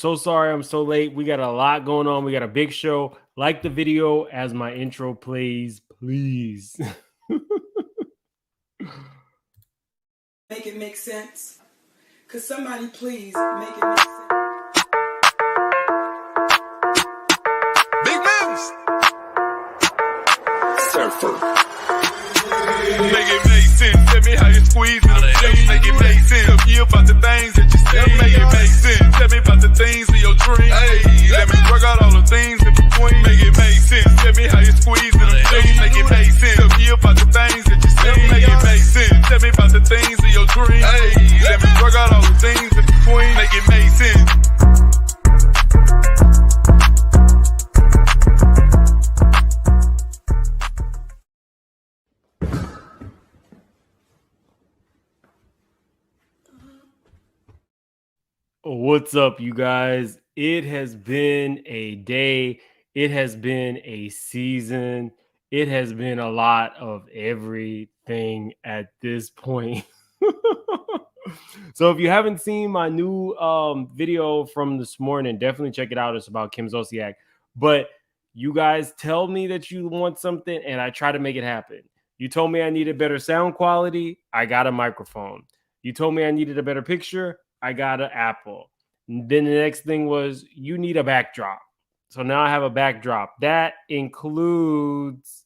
So sorry I'm so late. We got a lot going on. We got a big show. Like the video as my intro plays, please. Make it make sense. Could somebody please make it make sense? Big moves. Surfer. Make it make sense. Tell me how you squeeze it. Make it make sense. Tell me about the things that you say. Make it make sense. Tell me about the things in your dreams. Hey, let me work out all the things in between. Make it make sense. Tell me how you squeeze it. Make it make sense. Tell me about the things that you say. Make it make sense. Tell me about the things in your dreams. Hey, let me work out all the things in between. Make it make sense. What's up, you guys? It has been a day. It has been a season. It has been a lot of everything at this point. So if you haven't seen my new video from this morning, definitely check it out. It's about Kim Zolciak. But you guys tell me that you want something, and I try to make it happen. You told me I needed better sound quality. I got a microphone. You told me I needed a better picture. I got an Apple. And then the next thing was you need a backdrop. So now I have a backdrop. That includes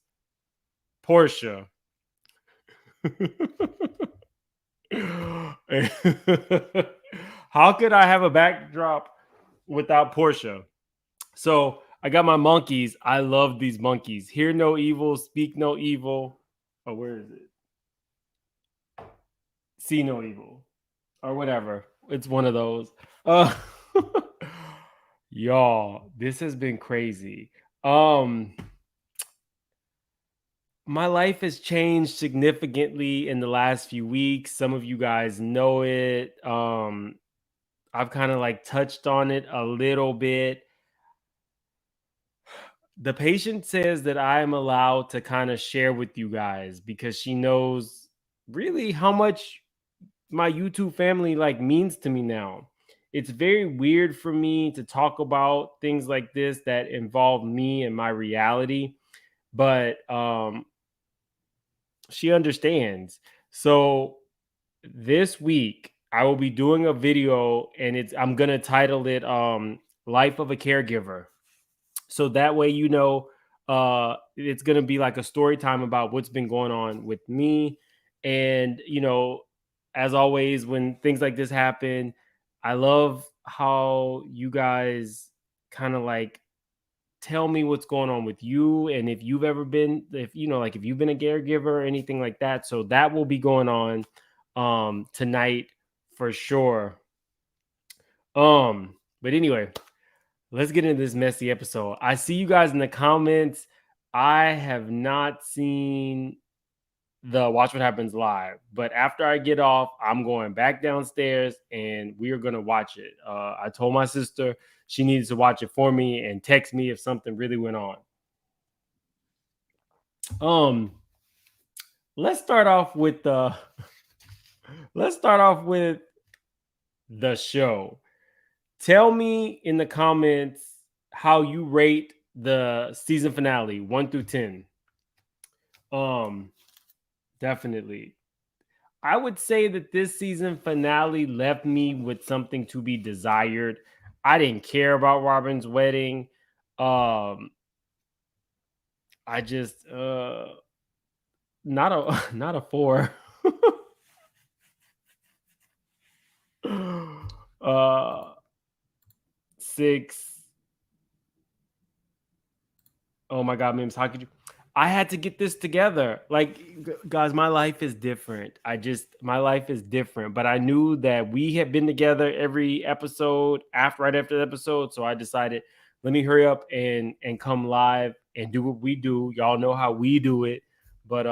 Portia. How could I have a backdrop without Portia? So I got my monkeys. I love these monkeys. Hear no evil, speak no evil. Oh, where is it? See no evil. Or whatever. It's one of those. Y'all, this has been crazy. My life has changed significantly in the last few weeks. Some of you guys know it. I've kind of like touched on it a little bit. The patient says that I am allowed to kind of share with you guys because she knows really how much my YouTube family like means to me now. It's very weird for me to talk about things like this that involve me and my reality, but she understands. So this week I will be doing a video, and I'm going to title it Life of a Caregiver. So that way, you know, it's going to be like a story time about what's been going on with me. And, you know, as always, when things like this happen, I love how you guys kind of like tell me what's going on with you. And if you've ever been, if you've been a caregiver or anything like that. So that will be going on tonight for sure. But anyway, let's get into this messy episode. I see you guys in the comments. I have not seen the Watch What Happens live, but after I get off, I'm going back downstairs and we are going to watch it. I told my sister she needs to watch it for me and text me if something really went on. Let's start off with the show. Tell me in the comments how you rate the season finale, 1 through 10. Definitely. I would say that this season finale left me with something to be desired. I didn't care about Robyn's wedding. I just not a 4. 6. Oh my God, Mims, how could you? I had to get this together. Like, guys, my life is different. My life is different. But I knew that we had been together every episode right after the episode. So I decided, let me hurry up and come live and do what we do. Y'all know how we do it. But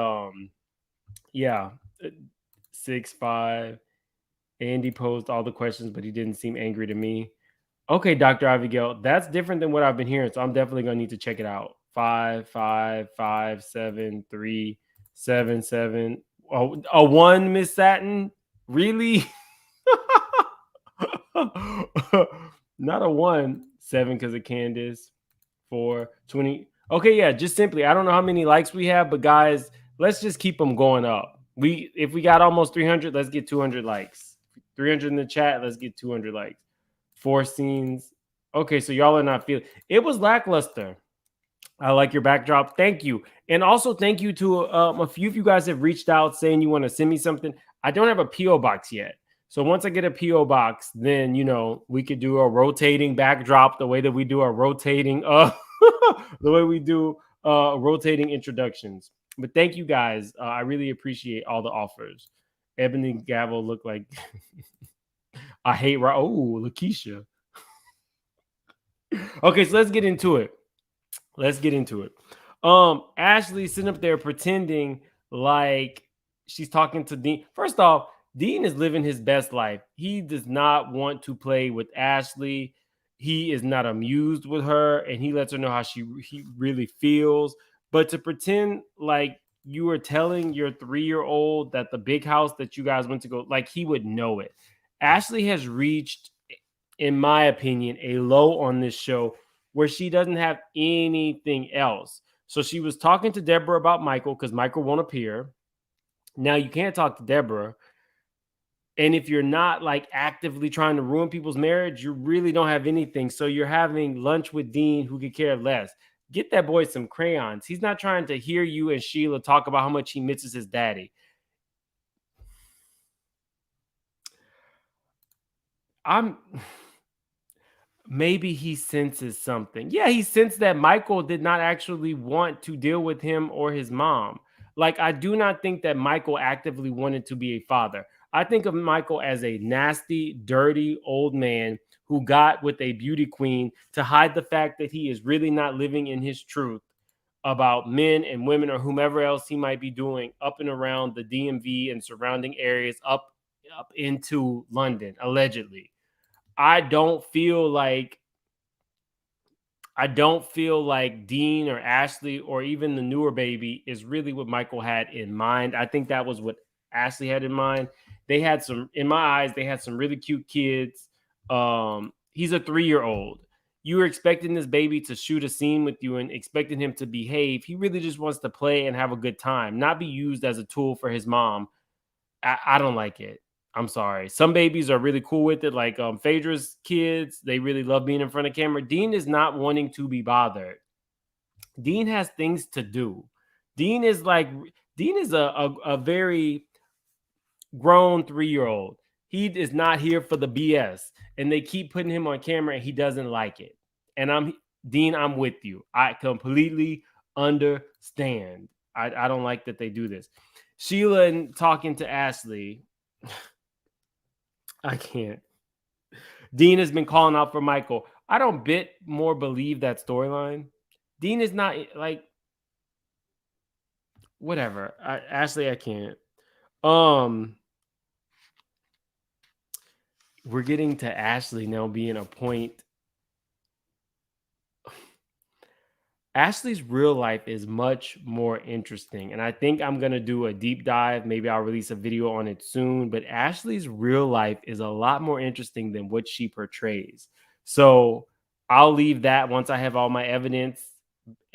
yeah, 6'5". Andy posed all the questions, but he didn't seem angry to me. Okay, Dr. Abigail, that's different than what I've been hearing. So I'm definitely gonna need to check it out. 5, 5, 5, 7, 3, 7, 7. Oh, a 1, Miss Satin? Really? Not a 1. 7 because of Candiace. 4, 20. Okay, yeah, just simply. I don't know how many likes we have, but guys, let's just keep them going up. If we got almost 300, let's get 200 likes. 300 in the chat, let's get 200 likes. 4 scenes. Okay, so y'all are not feeling it. Was lackluster. I like your backdrop. Thank you. And also thank you to a few of you guys have reached out saying you want to send me something. I don't have a PO box yet. So once I get a PO box, then we could do a rotating backdrop the way that we do a rotating the way we do rotating introductions. But thank you guys. I really appreciate all the offers. Ebony Gavel look like I hate Lakeisha. Okay, so let's get into it. Ashley sitting up there pretending like she's talking to Dean. First off, Dean is living his best life. He does not want to play with Ashley. He is not amused with her, and he lets her know how he really feels. But to pretend like you were telling your 3-year-old that the big house that you guys went to go, like he would know it. Ashley has reached, in my opinion, a low on this show where she doesn't have anything else. So she was talking to Deborah about Michael because Michael won't appear. Now you can't talk to Deborah. And if you're not like actively trying to ruin people's marriage, you really don't have anything. So you're having lunch with Dean, who could care less. Get that boy some crayons. He's not trying to hear you and Sheila talk about how much he misses his daddy. Maybe he senses something. Yeah, he sensed that Michael did not actually want to deal with him or his mom. Like, I do not think that Michael actively wanted to be a father. I think of Michael as a nasty, dirty old man who got with a beauty queen to hide the fact that he is really not living in his truth about men and women or whomever else he might be doing up and around the DMV and surrounding areas up into London, allegedly. I don't feel like Dean or Ashley or even the newer baby is really what Michael had in mind. I think that was what Ashley had in mind. They had in my eyes, they had some really cute kids. He's a 3-year-old. You were expecting this baby to shoot a scene with you and expecting him to behave. He really just wants to play and have a good time, not be used as a tool for his mom. I don't like it. I'm sorry. Some babies are really cool with it, like Phaedra's kids. They really love being in front of camera. Dean is not wanting to be bothered. Dean has things to do. Dean is a very grown 3-year-old. He is not here for the BS, and they keep putting him on camera, and he doesn't like it. And Dean, I'm with you. I completely understand. I don't like that they do this. Sheila and talking to Ashley. I can't. Dean has been calling out for Michael. I don't bit more believe that storyline. Dean is not like whatever. Ashley, I can't. We're getting to Ashley now being a point. Ashley's real life is much more interesting. And I think I'm going to do a deep dive. Maybe I'll release a video on it soon. But Ashley's real life is a lot more interesting than what she portrays. So I'll leave that once I have all my evidence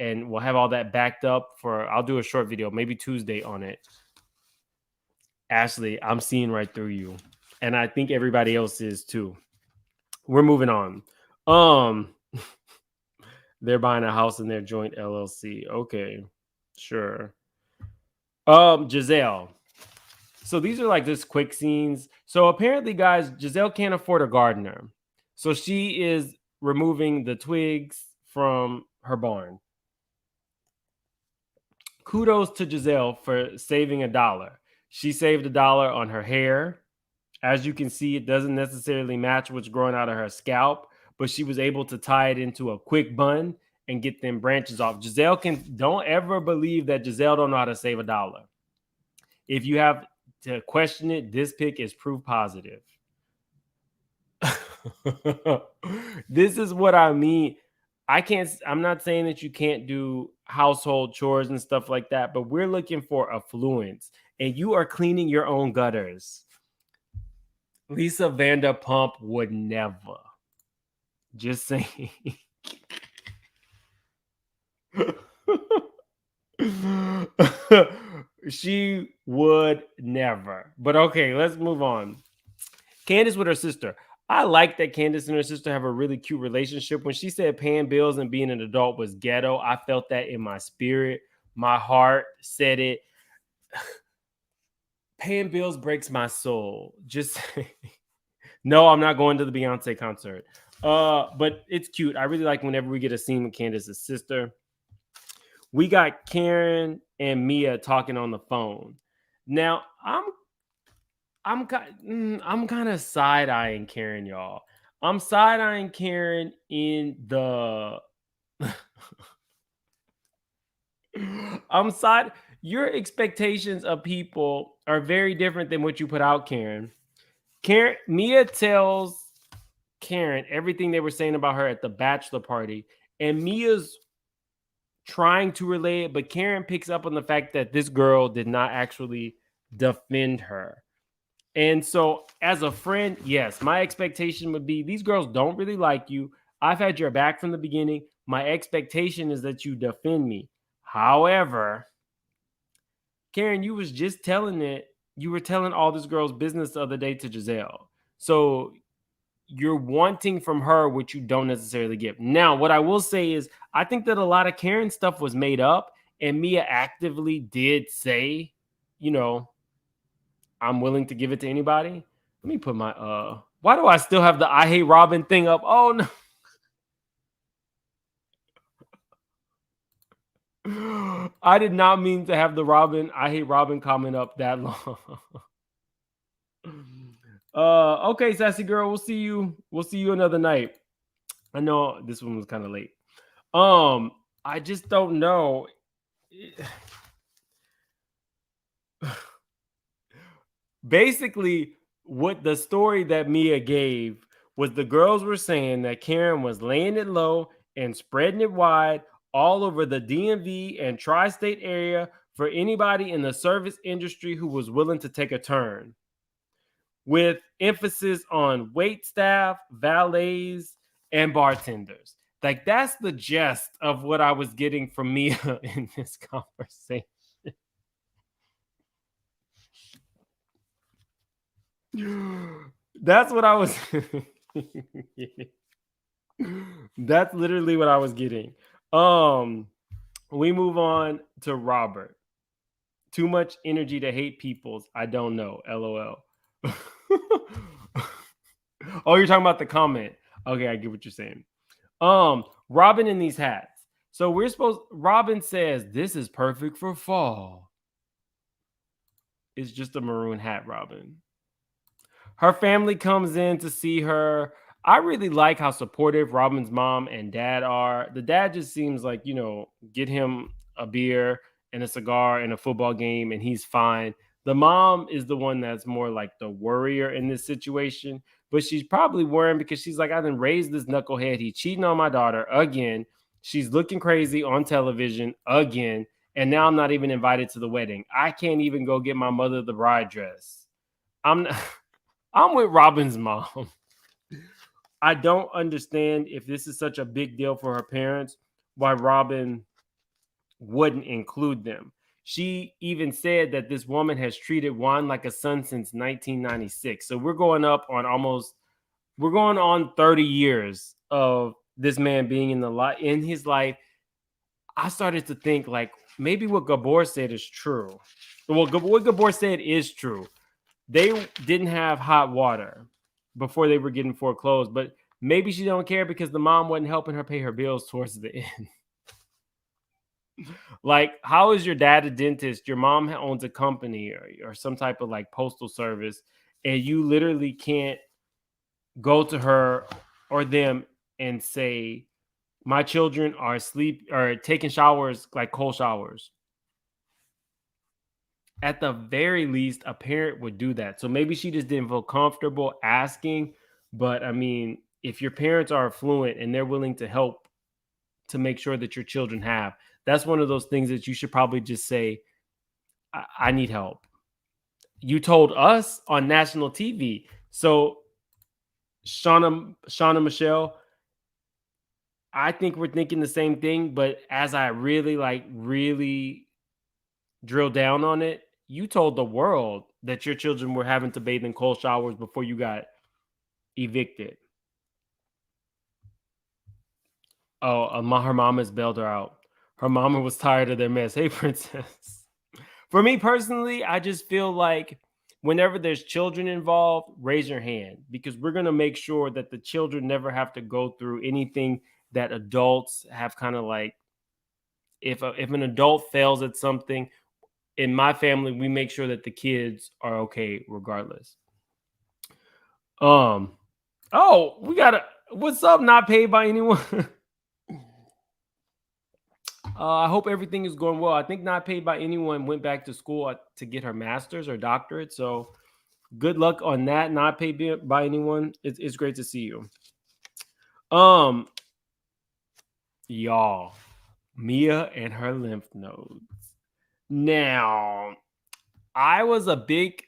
and we'll have all that backed up I'll do a short video, maybe Tuesday on it. Ashley, I'm seeing right through you. And I think everybody else is too. We're moving on. They're buying a house in their joint LLC. Okay, sure. Gisele. So these are like just quick scenes. So apparently, guys, Gisele can't afford a gardener. So she is removing the twigs from her barn. Kudos to Gisele for saving $1. She saved $1 on her hair. As you can see, it doesn't necessarily match what's growing out of her scalp, but she was able to tie it into a quick bun and get them branches off. Don't ever believe that Gisele don't know how to save $1. If you have to question it, this pick is proof positive. This is what I mean. I'm not saying that you can't do household chores and stuff like that, but we're looking for affluence, and you are cleaning your own gutters. Lisa Vanderpump would never. Just saying. She would never. But okay, let's move on. Candiace with her sister. I like that Candiace and her sister have a really cute relationship. When she said paying bills and being an adult was ghetto, I felt that in my spirit. My heart said it. Paying bills breaks my soul. Just no, I'm not going to the Beyonce concert. But it's cute. I really like whenever we get a scene with Candiace's sister. We got Karen and Mia talking on the phone. Now, I'm kind of side eyeing Karen, y'all. I'm side eyeing Karen in the. I'm side. Your expectations of people are very different than what you put out, Karen. Mia tells Karen everything they were saying about her at the bachelor party, and Mia's trying to relay it, but Karen picks up on the fact that this girl did not actually defend her. And so, as a friend, yes, my expectation would be these girls don't really like you. I've had your back from the beginning. My expectation is that you defend me. However, Karen, you was just telling it. You were telling all this girl's business the other day to Gisele. So you're wanting from her what you don't necessarily give. Now, what I will say is, I think that a lot of Karen stuff was made up, and Mia actively did say, you know, I'm willing to give it to anybody. Let me put my why do I still have the I hate Robyn thing up? Oh no. I did not mean to have the I hate Robyn comment up that long. Okay, sassy girl, we'll see you. We'll see you another night. I know this one was kind of late. I just don't know. Basically, what the story that Mia gave was the girls were saying that Karen was laying it low and spreading it wide all over the DMV and tri-state area for anybody in the service industry who was willing to take a turn, with emphasis on wait staff, valets, and bartenders. Like, that's the gist of what I was getting from Mia in this conversation. That's what I was. That's literally what I was getting. We move on to Robert. Too much energy to hate peoples. I don't know. LOL. Oh, you're talking about the comment. Okay, I get what you're saying. Robyn in these hats. So Robyn says this is perfect for fall. It's just a maroon hat, Robyn. Her family comes in to see her. I really like how supportive Robyn's mom and dad are. The dad just seems like, get him a beer and a cigar and a football game and he's fine. The mom is the one that's more like the worrier in this situation, but she's probably worrying because she's like, I done raised this knucklehead. He cheating on my daughter again. She's looking crazy on television again. And now I'm not even invited to the wedding. I can't even go get my mother the bride dress. I'm with Robyn's mom. I don't understand if this is such a big deal for her parents, why Robyn wouldn't include them. She even said that this woman has treated Juan like a son since 1996. So we're going on 30 years of this man being in his life. I started to think like maybe what Gabor said is true. Well, what Gabor said is true. They didn't have hot water before they were getting foreclosed, but maybe she don't care because the mom wasn't helping her pay her bills towards the end. Like, how is your dad a dentist? Your mom owns a company or some type of like postal service, and you literally can't go to her or them and say, my children are asleep or taking showers, like cold showers. At the very least, a parent would do that. So maybe she just didn't feel comfortable asking. But I mean, if your parents are affluent and they're willing to help to make sure that your children have, that's one of those things that you should probably just say, I need help. You told us on national TV. So Shauna Michelle, I think we're thinking the same thing, but as I really drill down on it, you told the world that your children were having to bathe in cold showers before you got evicted. Oh, her mama's bailed her out. Her mama was tired of their mess. Hey, princess. For me personally, I just feel like whenever there's children involved, raise your hand because we're going to make sure that the children never have to go through anything that adults have kind of like if an adult fails at something, in my family, we make sure that the kids are okay regardless. Oh, we got a what's up? Not paid by anyone. I hope everything is going well. I think not paid by anyone went back to school to get her master's or doctorate. So good luck on that. Not paid by anyone. It's great to see you. Y'all, Mia and her lymph nodes. Now, I was a big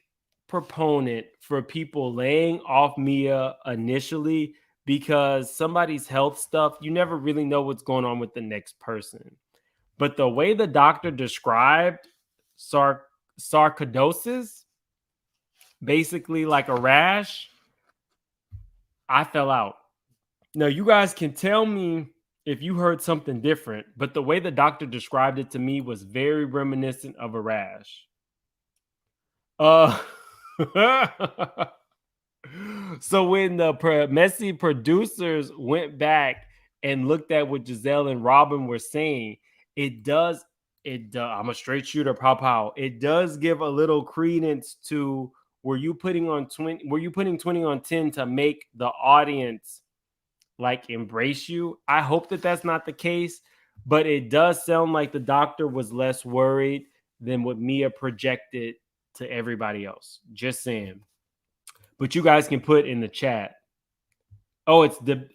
proponent for people laying off Mia initially because somebody's health stuff, you never really know what's going on with the next person. But the way the doctor described sarcoidosis, basically like a rash, I fell out. Now, you guys can tell me if you heard something different, but the way the doctor described it to me was very reminiscent of a rash. So when the messy producers went back and looked at what Gisele and Robyn were saying, I'm a straight shooter, pow. It does give a little credence to were you putting 20 on 10 to make the audience like embrace you? I hope that that's not the case, but it does sound like the doctor was less worried than what Mia projected to everybody else. Just saying. But you guys can put in the chat. Oh, it's the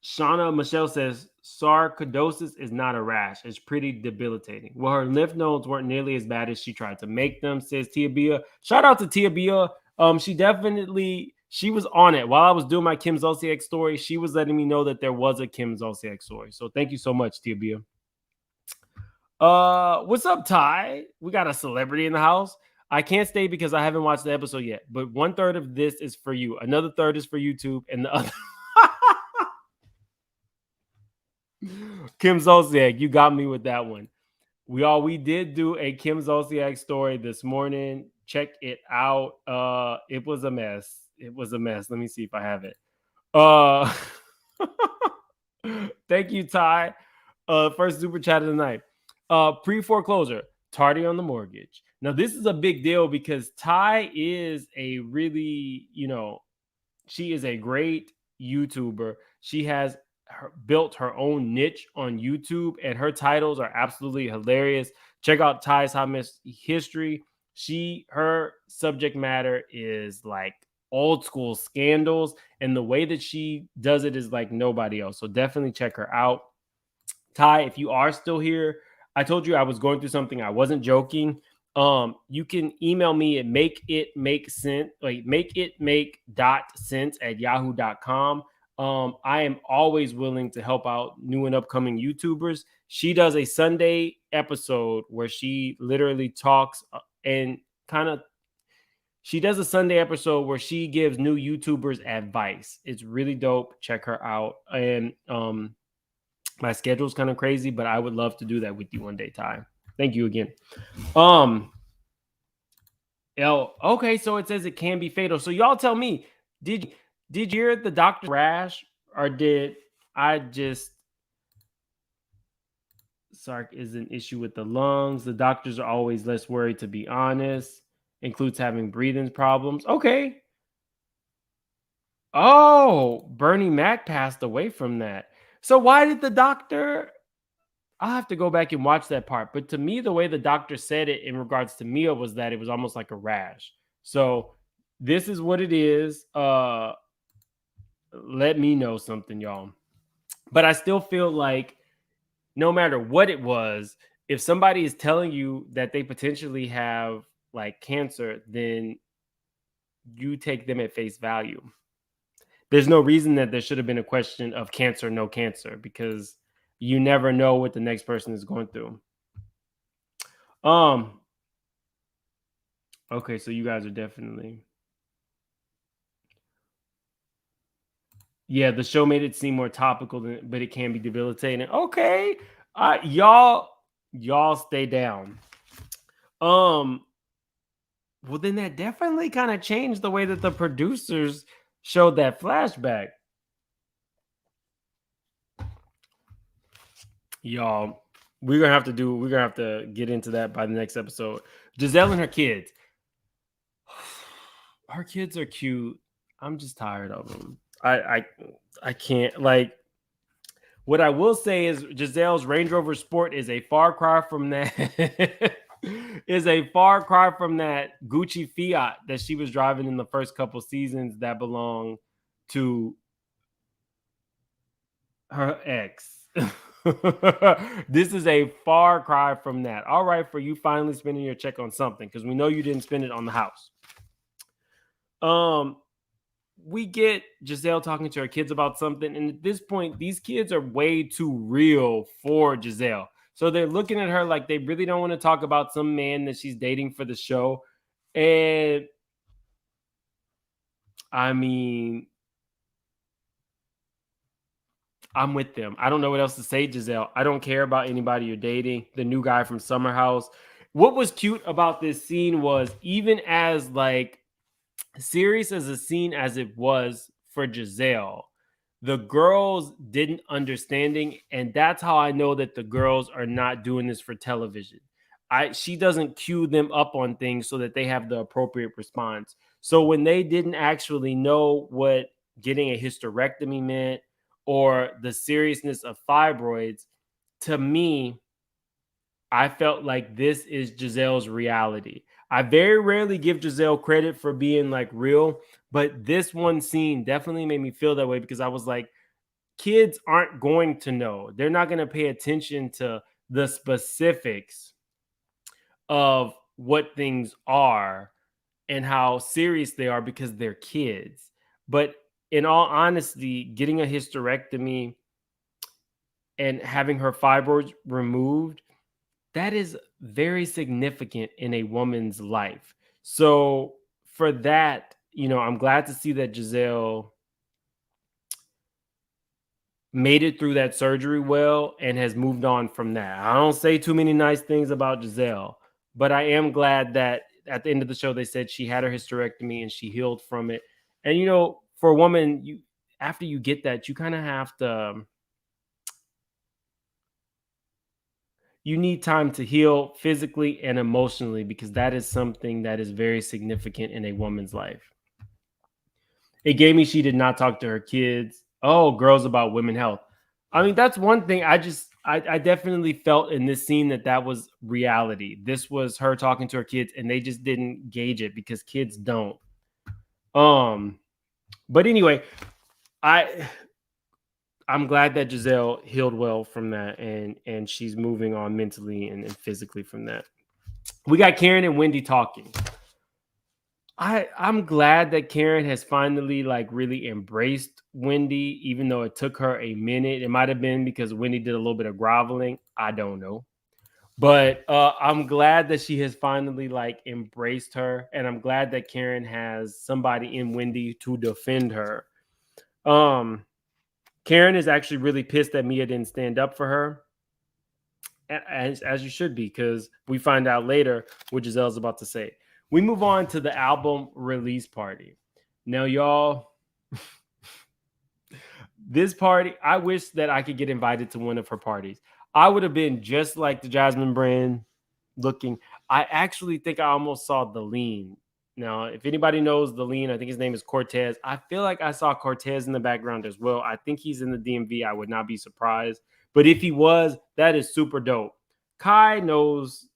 Shauna Michelle says sarcoidosis is not a rash. It's pretty debilitating. Well, her lymph nodes weren't nearly as bad as she tried to make them, says Tia Bia. Shout out to Tia Bia. She was on it. While I was doing my Kim Zolciak story, she was letting me know that there was a Kim Zolciak story. So thank you so much, Tia Bia. What's up, Ty? We got a celebrity in the house. I can't stay because I haven't watched the episode yet, but 1/3 of this is for you. Another third is for YouTube, and the other Kim Zolciak, you got me with that one. We did do a Kim Zolciak story this morning. Check it out. It was a mess. Let me see if I have it. Thank you, Ty. First super chat of the night. Pre-foreclosure, tardy on the mortgage. Now, this is a big deal because Ty is a really, she is a great YouTuber. She has built her own niche on YouTube, and her titles are absolutely hilarious. Check out Ty's Hot Mess History. Her subject matter is like old school scandals, and the way that she does it is like nobody else. So definitely check her out. Ty, if you are still here, I told you I was going through something. I wasn't joking. You can email me at makeitmake.sense@yahoo.com. I am always willing to help out new and upcoming YouTubers. She does a Sunday episode where she literally talks and she does a Sunday episode where she gives new YouTubers advice. It's really dope. Check her out. And my schedule's kind of crazy, but I would love to do that with you one day, Ty. Thank you again. Okay, so it says it can be fatal. So y'all tell me, did you hear the doctor rash, or did I just Sark is an issue with the lungs? The doctors are always less worried, to be honest. Includes having breathing problems. Okay. Oh, Bernie Mac passed away from that. So why did the doctor? I'll have to go back and watch that part. But to me, the way the doctor said it in regards to Mia was that it was almost like a rash. So this is what it is. Let me know something, y'all. But I still feel like no matter what it was, if somebody is telling you that they potentially have like cancer, then you take them at face value. there's no reason that there should have been a question of cancer, no cancer, because you never know what the next person is going through. Okay, so you guys are definitely. Yeah, the show made it seem more topical, but it can be debilitating. Okay, y'all stay down. Well, then that definitely kind of changed the way that the producers showed that flashback. Y'all, we're gonna have to get into that by the next episode. Gisele and her kids. Her kids are cute. I'm just tired of them. I can't like. What I will say is Gisele's Range Rover Sport is a far cry from that. Is a far cry from that Gucci Fiat that she was driving in the first couple seasons that belonged to her ex. This is a far cry from that. All right, for you finally spending your check on something, because we know you didn't spend it on the house. We get Gisele talking to her kids about something, and at this point, these kids are way too real for Gisele. So they're looking at her like they really don't want to talk about some man that she's dating for the show. And I mean, I'm with them. I don't know what else to say, Gisele. I don't care about anybody you're dating. The new guy from Summer House. What was cute about this scene was, even as like serious as a scene as it was for Gisele, the girls didn't understanding, and that's how I know that the girls are not doing this for television. She doesn't cue them up on things so that they have the appropriate response. So when they didn't actually know what getting a hysterectomy meant or the seriousness of fibroids, to me, I felt like this is Gisele's reality. I very rarely give Gisele credit for being like real, but this one scene definitely made me feel that way, because I was like, kids aren't going to know. They're not going to pay attention to the specifics of what things are and how serious they are because they're kids. But in all honesty, getting a hysterectomy and having her fibroids removed, that is very significant in a woman's life. So for that, I'm glad to see that Gisele made it through that surgery well and has moved on from that. I don't say too many nice things about Gisele, but I am glad that at the end of the show, they said she had her hysterectomy and she healed from it. And, for a woman, after you get that, you kind of have to, you need time to heal physically and emotionally, because that is something that is very significant in a woman's life. It gave me she did not talk to her kids. Oh, girls about women health. I mean, that's one thing I definitely felt in this scene that was reality. This was her talking to her kids, and they just didn't gauge it because kids don't. But anyway, I'm glad that Gisele healed well from that, and she's moving on mentally and physically from that. We got Karen and Wendy talking. I'm glad that Karen has finally like really embraced Wendy, even though it took her a minute. It might have been because Wendy did a little bit of groveling. I don't know. But I'm glad that she has finally like embraced her, and I'm glad that Karen has somebody in Wendy to defend her. Karen is actually really pissed that Mia didn't stand up for her, as you should be, because we find out later what Gisele's about to say. We move on to the album release party. Now, y'all, this party, I wish that I could get invited to one of her parties. I would have been just like the Jasmine brand looking. I actually think I almost saw the lean. Now, if anybody knows the lean, I think his name is Cortez. I feel like I saw Cortez in the background as well. I think he's in the DMV. I would not be surprised. But if he was, that is super dope. Kai knows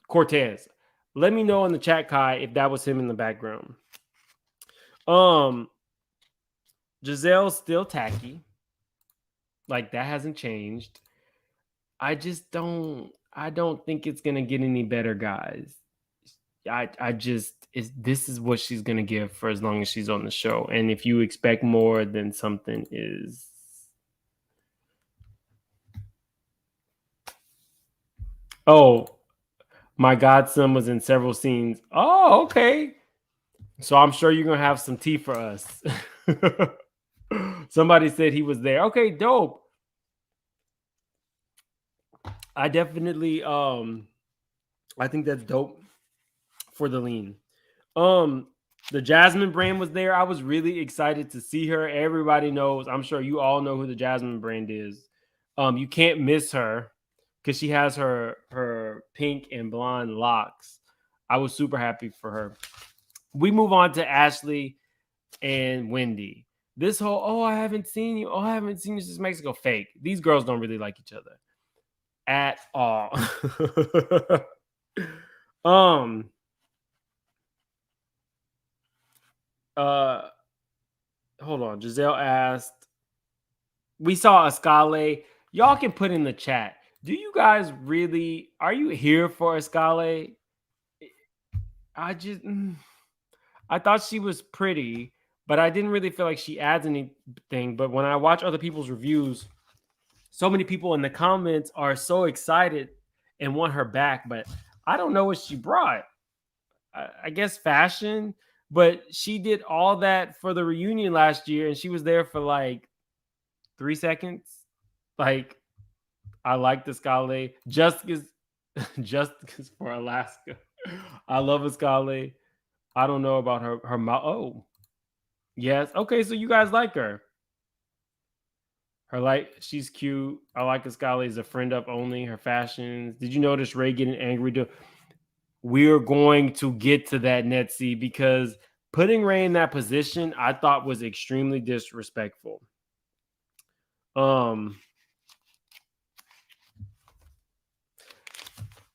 Cortez. Let me know in the chat, Kai, if that was him in the background. Gisele's still tacky. Like, that hasn't changed. I don't think it's gonna get any better, guys. I just this is what she's gonna give for as long as she's on the show. And if you expect more, then something is. Oh, my godson was in several scenes. Oh, okay. So I'm sure you're gonna have some tea for us. Somebody said he was there. Okay, dope. I definitely I think that's dope for the lean. Um the Jasmine brand was there. I was really excited to see her. Everybody knows, I'm sure you all know who the Jasmine brand is. You can't miss her because she has her pink and blonde locks. I was super happy for her. We move on to Ashley and Wendy. This whole I haven't seen you. Oh, I haven't seen you since Mexico. Fake. These girls don't really like each other at all. um uh Hold on. Gisele asked, we saw Escale. Y'all can put in the chat. Do you guys really are you here for Escale? I just I thought she was pretty, but I didn't really feel like she adds anything. But when I watch other people's reviews, so many people in the comments are so excited and want her back, but I don't know what she brought. I guess fashion, but she did all that for the reunion last year, and she was there for like 3 seconds. Like, I like the Scale. Just because for Alaska. I love Escale. I don't know about her mouth. Oh, yes. Okay, so you guys like her. She's cute. I like Escale as a friend up only. Her fashions. Did you notice Ray getting angry? We're going to get to that, Netsie, because putting Ray in that position, I thought was extremely disrespectful.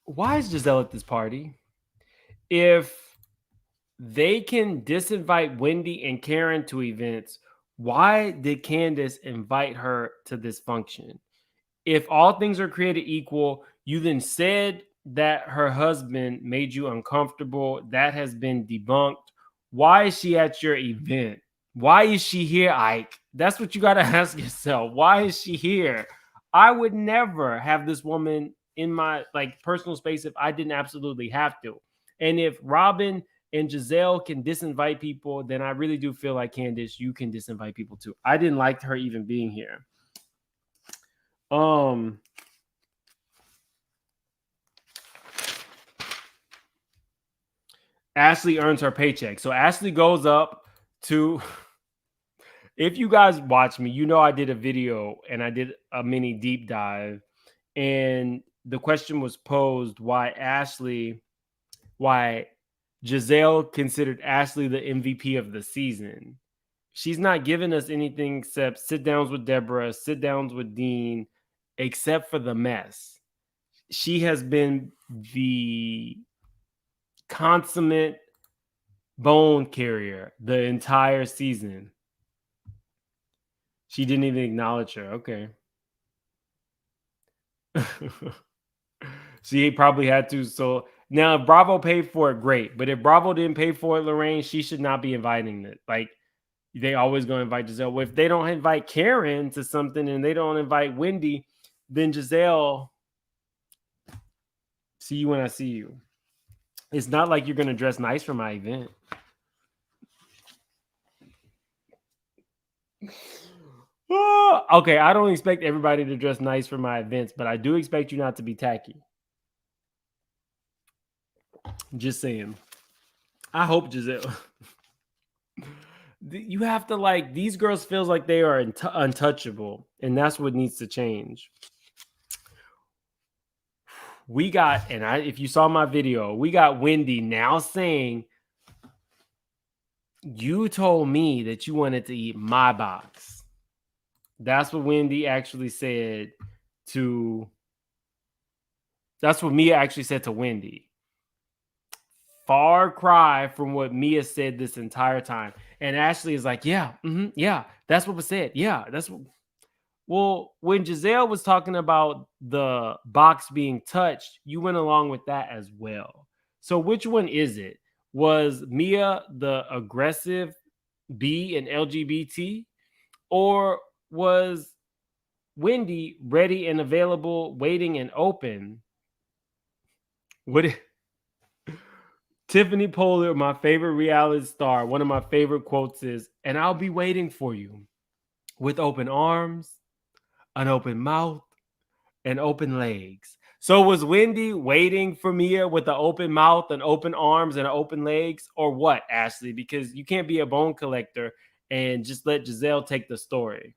Why is Gisele at this party? If they can disinvite Wendy and Karen to events, why did Candiace invite her to this function? If all things are created equal, you then said that her husband made you uncomfortable. That has been debunked. Why is she at your event? Why is she here, Ike? That's what you got to ask yourself. Why is she here? I would never have this woman in my personal space if I didn't absolutely have to. And if Robyn and Gisele can disinvite people, then I really do feel like, Candiace, you can disinvite people too. I didn't like her even being here. Ashley earns her paycheck. So Ashley goes up to, if you guys watch me, you know I did a video and I did a mini deep dive, and the question was posed why Gisele considered Ashley the MVP of the season. She's not giving us anything except sit downs with Deborah, sit downs with Dean, except for the mess. She has been the consummate bone carrier the entire season. She didn't even acknowledge her. Okay. She probably had to. So now, if Bravo paid for it, great. But if Bravo didn't pay for it, Lorraine, she should not be inviting it. Like, they always going to invite Gisele. Well, if they don't invite Karen to something and they don't invite Wendy, then Gisele, see you when I see you. It's not like you're going to dress nice for my event. Okay, I don't expect everybody to dress nice for my events, but I do expect you not to be tacky. Just saying. I hope Gisele. You have to these girls feels like they are untouchable, and that's what needs to change. We got, if you saw my video, we got Wendy now saying, you told me that you wanted to eat my box. That's what Wendy actually said that's what Mia actually said to Wendy. Far cry from what Mia said this entire time. And Ashley is like, yeah, that's what was said. Yeah, that's what. Well, when Gisele was talking about the box being touched, you went along with that as well. So which one is it? Was Mia the aggressive B and LGBT, or was Wendy ready and available, waiting and open? What? Tiffany Pollard, my favorite reality star, one of my favorite quotes is, "And I'll be waiting for you with open arms, an open mouth, and open legs." So was Wendy waiting for Mia with an open mouth and open arms and open legs, or what, Ashley? Because you can't be a bone collector and just let Gisele take the story.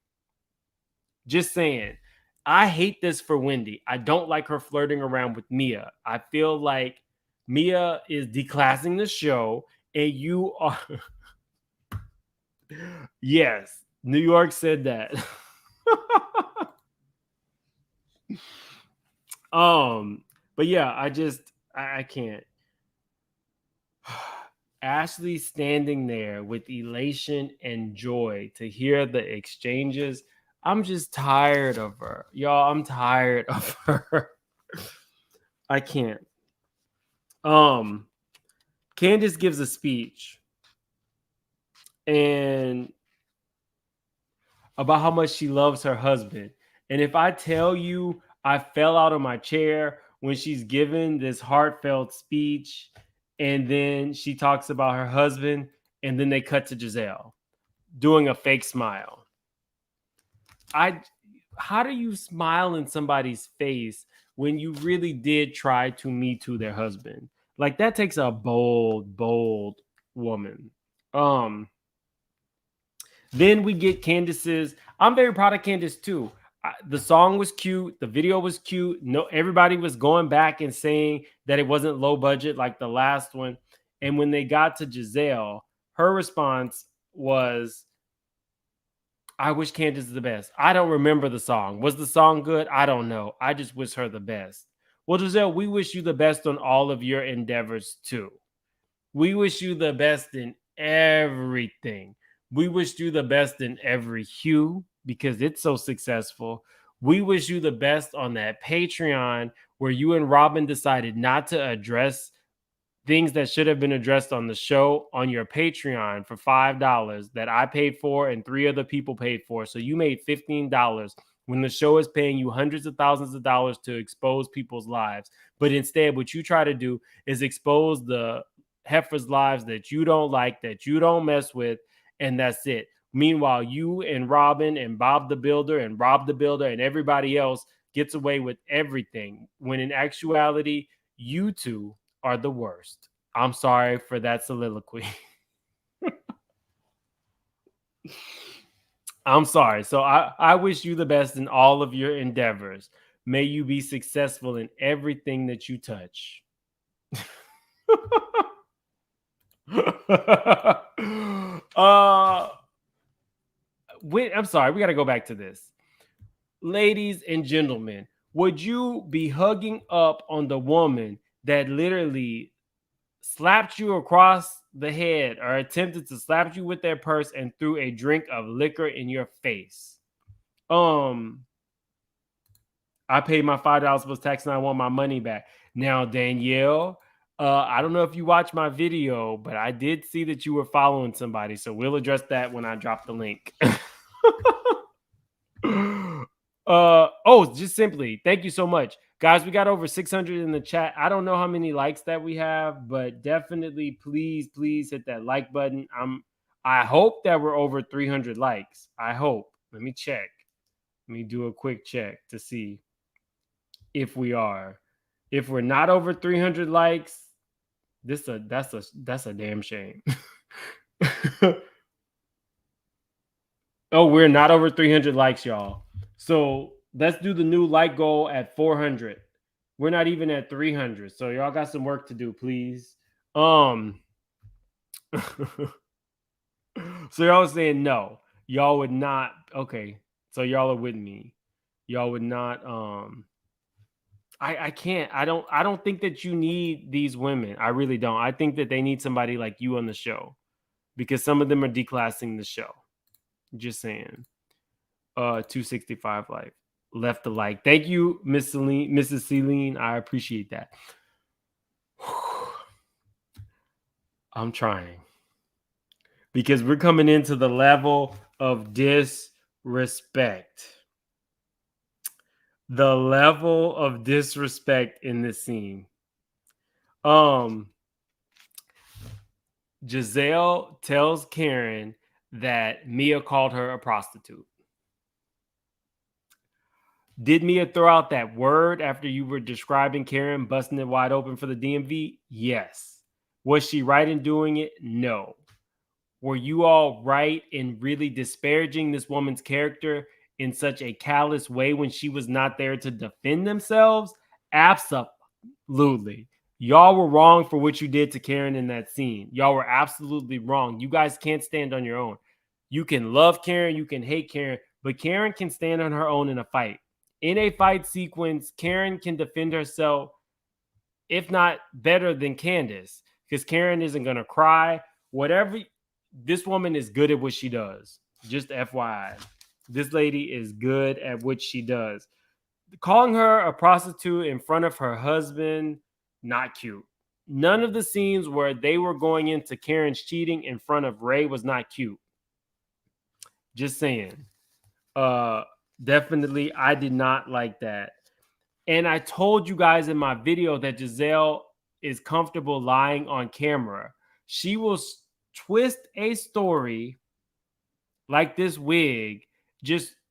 Just saying. I hate this for Wendy. I don't like her flirting around with Mia. I feel like Mia is declassing the show, and you are. Yes, New York said that. But yeah, I can't. Ashley standing there with elation and joy to hear the exchanges. I'm just tired of her. Y'all, I'm tired of her. I can't. Candiace gives a speech and about how much she loves her husband. And if I tell you I fell out of my chair when she's given this heartfelt speech, and then she talks about her husband, and then they cut to Gisele doing a fake smile. How do you smile in somebody's face when you really did try to Me Too their husband? Like, that takes a bold woman. Then we get Candiace's. I'm very proud of Candiace too. The song was cute. The video was cute. No, everybody was going back and saying that it wasn't low budget like the last one. And when they got to Gisele, her response was, "I wish Candiace the best." I don't remember the song. Was the song good? I don't know. I just wish her the best. Well, Gisele, we wish you the best on all of your endeavors too. We wish you the best in everything. We wish you the best in every hue because it's so successful. We wish you the best on that Patreon where you and Robyn decided not to address things that should have been addressed on the show on your Patreon for $5 that I paid for and 3 other people paid for. So you made $15 when the show is paying you hundreds of thousands of dollars to expose people's lives. But instead, what you try to do is expose the heifers' lives that you don't like, that you don't mess with, and that's it. Meanwhile, you and Robyn and Bob the Builder and Rob the Builder and everybody else gets away with everything, when in actuality, you two are the worst. I'm sorry for that soliloquy. I'm sorry. So I wish you the best in all of your endeavors. May you be successful in everything that you touch. I'm sorry, we got to go back to this. Ladies and gentlemen, would you be hugging up on the woman that literally slapped you across the head or attempted to slap you with their purse and threw a drink of liquor in your face? I paid my $5 plus tax and I want my money back. Now, Danielle, I don't know if you watched my video, but I did see that you were following somebody. So we'll address that when I drop the link. Just simply, thank you so much. Guys, we got over 600 in the chat. I don't know how many likes that we have, but definitely please hit that like button. I hope that we're over 300 likes. I hope. Let me check. Let me do a quick check to see if we are. If we're not over 300 likes, that's a damn shame. Oh, we're not over 300 likes, y'all. So let's do the new like goal at 400. We're not even at 300. So y'all got some work to do, please. So y'all saying no. Y'all would not. Okay. So y'all are with me. Y'all would not. I can't. I don't think that you need these women. I really don't. I think that they need somebody like you on the show because some of them are declassing the show. Just saying. 265 left a like. Thank you, Mrs. Celine. I appreciate that. I'm trying. Because we're coming into the level of disrespect. The level of disrespect in this scene. Gisele tells Karen that Mia called her a prostitute. Did Mia throw out that word after you were describing Karen busting it wide open for the DMV? Yes. Was she right in doing it? No. Were you all right in really disparaging this woman's character in such a callous way when she was not there to defend themselves? Absolutely. Y'all were wrong for what you did to Karen in that scene. Y'all were absolutely wrong. You guys can't stand on your own. You can love Karen, you can hate Karen, but Karen can stand on her own in a fight. In a fight sequence, Karen can defend herself, if not better than Candiace, because Karen isn't going to cry. Whatever, this woman is good at what she does. Just FYI. This lady is good at what she does. Calling her a prostitute in front of her husband, not cute. None of the scenes where they were going into Karen's cheating in front of Ray was not cute. Just saying. Definitely, I did not like that. And I told you guys in my video that Gisele is comfortable lying on camera. She will twist a story like this wig.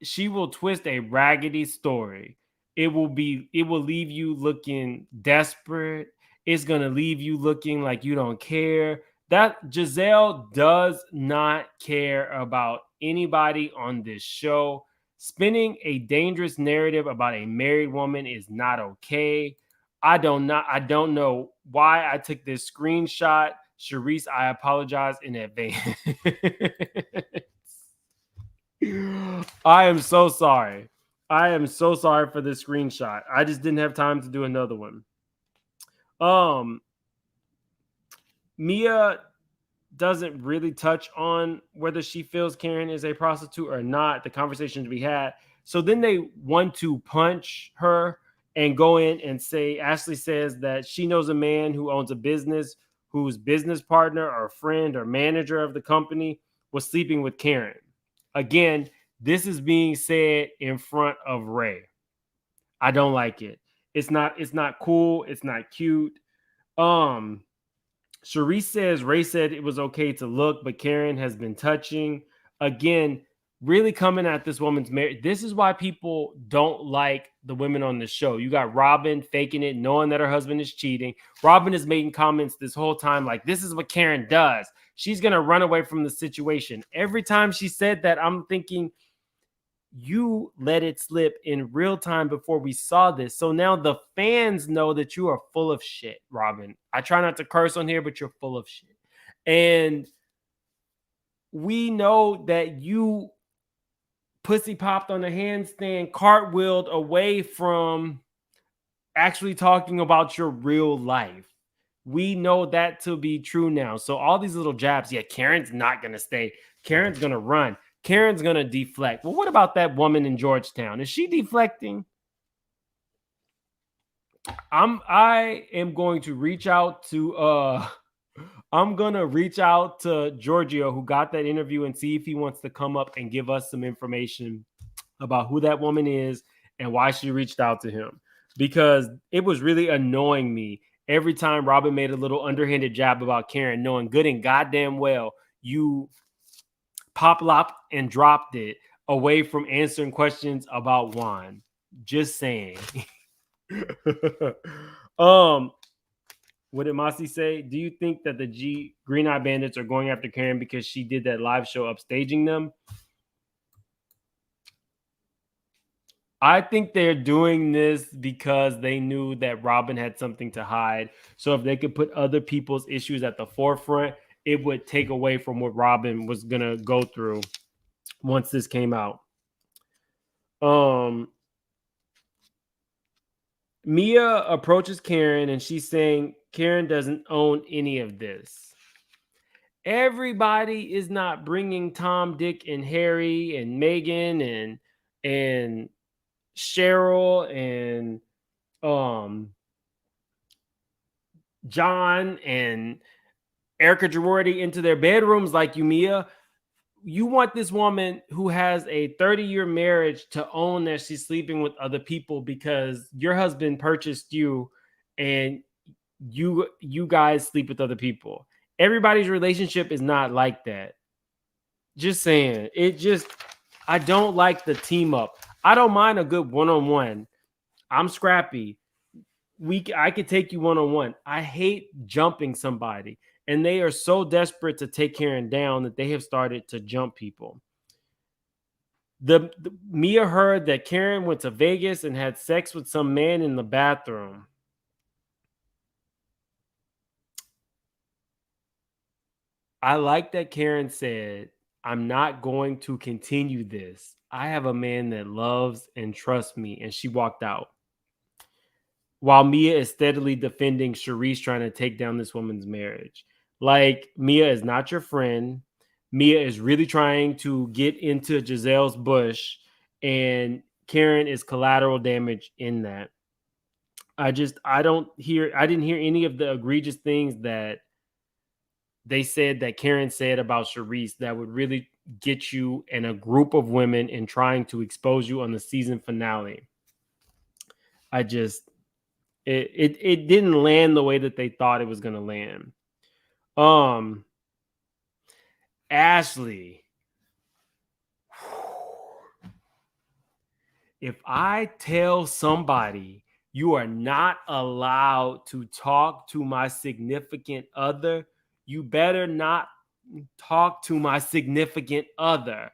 She will twist a raggedy story. It will leave you looking desperate. It's going to leave you looking like you don't care. That Gisele does not care about anybody on this show. Spinning a dangerous narrative about a married woman is not okay. I don't know why I took this screenshot. Sharice, I apologize in advance. I am so sorry. I am so sorry for this screenshot. I just didn't have time to do another one. Mia doesn't really touch on whether she feels Karen is a prostitute or not, the conversations we had. So then they want to punch her and go in and say, Ashley says that she knows a man who owns a business whose business partner or friend or manager of the company was sleeping with Karen. Again, this is being said in front of Ray. I don't like it. It's not cool. It's not cute. Sharice says Ray said it was okay to look, but Karen has been touching. Again, really coming at this woman's marriage. This is why people don't like the women on the show. You got Robyn faking it, knowing that her husband is cheating. Robyn is making comments this whole time like, this is what Karen does. She's going to run away from the situation. Every time she said that, I'm thinking, you let it slip in real time before we saw this. So now the fans know that you are full of shit, Robyn. I try not to curse on here, but you're full of shit. And we know that you pussy popped on a handstand, cartwheeled away from actually talking about your real life. We know that to be true now. So all these little jabs, yeah, Karen's not going to stay. Karen's going to run. Karen's going to deflect. Well, what about that woman in Georgetown? Is she deflecting? I am going to reach out to I'm going to reach out to Giorgio, who got that interview, and see if he wants to come up and give us some information about who that woman is and why she reached out to him, because it was really annoying me every time Robyn made a little underhanded jab about Karen, knowing good and goddamn well you pop-lopped and dropped it away from answering questions about Juan. Just saying. What did Masi say? Do you think that the Green Eye Bandits are going after Karen because she did that live show upstaging them? I think they're doing this because they knew that Robyn had something to hide. So if they could put other people's issues at the forefront, it would take away from what Robyn was going to go through once this came out. Mia approaches Karen and she's saying Karen doesn't own any of this. Everybody is not bringing Tom, Dick, and Harry and Megan and Cheryl and John and Erica Girardi into their bedrooms like you, Mia. You want this woman who has a 30-year marriage to own that she's sleeping with other people because your husband purchased you and you guys sleep with other people. Everybody's relationship is not like that. Just saying. I don't like the team up. I don't mind a good one-on-one. I'm scrappy. I could take you one-on-one. I hate jumping somebody. And they are so desperate to take Karen down that they have started to jump people. Mia heard that Karen went to Vegas and had sex with some man in the bathroom. I like that Karen said, I'm not going to continue this. I have a man that loves and trusts me. And she walked out. While Mia is steadily defending Charisse trying to take down this woman's marriage. Like, Mia is not your friend. Mia is really trying to get into Giselle's bush, and Karen is collateral damage in that. I didn't hear any of the egregious things that they said that Karen said about Charisse that would really get you and a group of women in trying to expose you on the season finale. It didn't land the way that they thought it was going to land. Ashley. If I tell somebody you are not allowed to talk to my significant other, you better not talk to my significant other.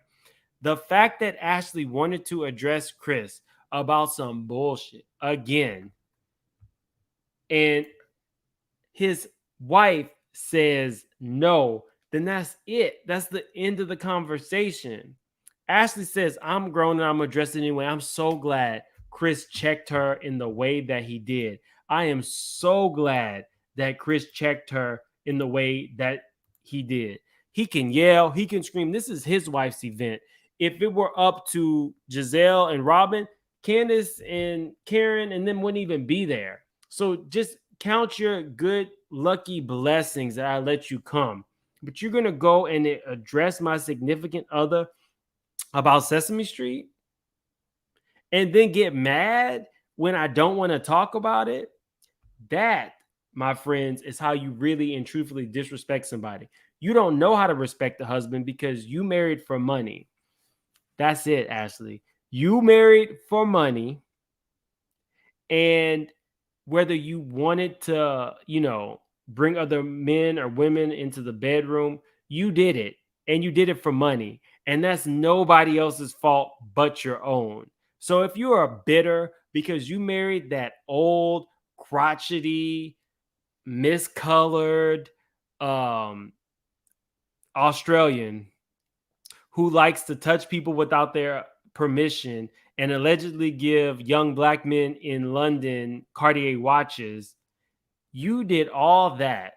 The fact that Ashley wanted to address Chris about some bullshit again, and his wife says no, then that's it. That's the end of the conversation. Ashley says, I'm grown and I'm addressed anyway. I'm so glad Chris checked her in the way that he did. I am so glad that Chris checked her in the way that he did. He can yell, he can scream. This is his wife's event. If it were up to Gisele and Robyn, Candiace and Karen and them wouldn't even be there. So just count your good, lucky blessings that I let you come. But you're going to go and address my significant other about Sesame Street and then get mad when I don't want to talk about it? That, my friends, is how you really and truthfully disrespect somebody. You don't know how to respect the husband because you married for money. That's it, Ashley. You married for money, and whether you wanted to, bring other men or women into the bedroom, you did it, and you did it for money. And that's nobody else's fault but your own. So if you are bitter because you married that old, crotchety, miscolored Australian who likes to touch people without their permission and allegedly give young black men in London Cartier watches, you did all that,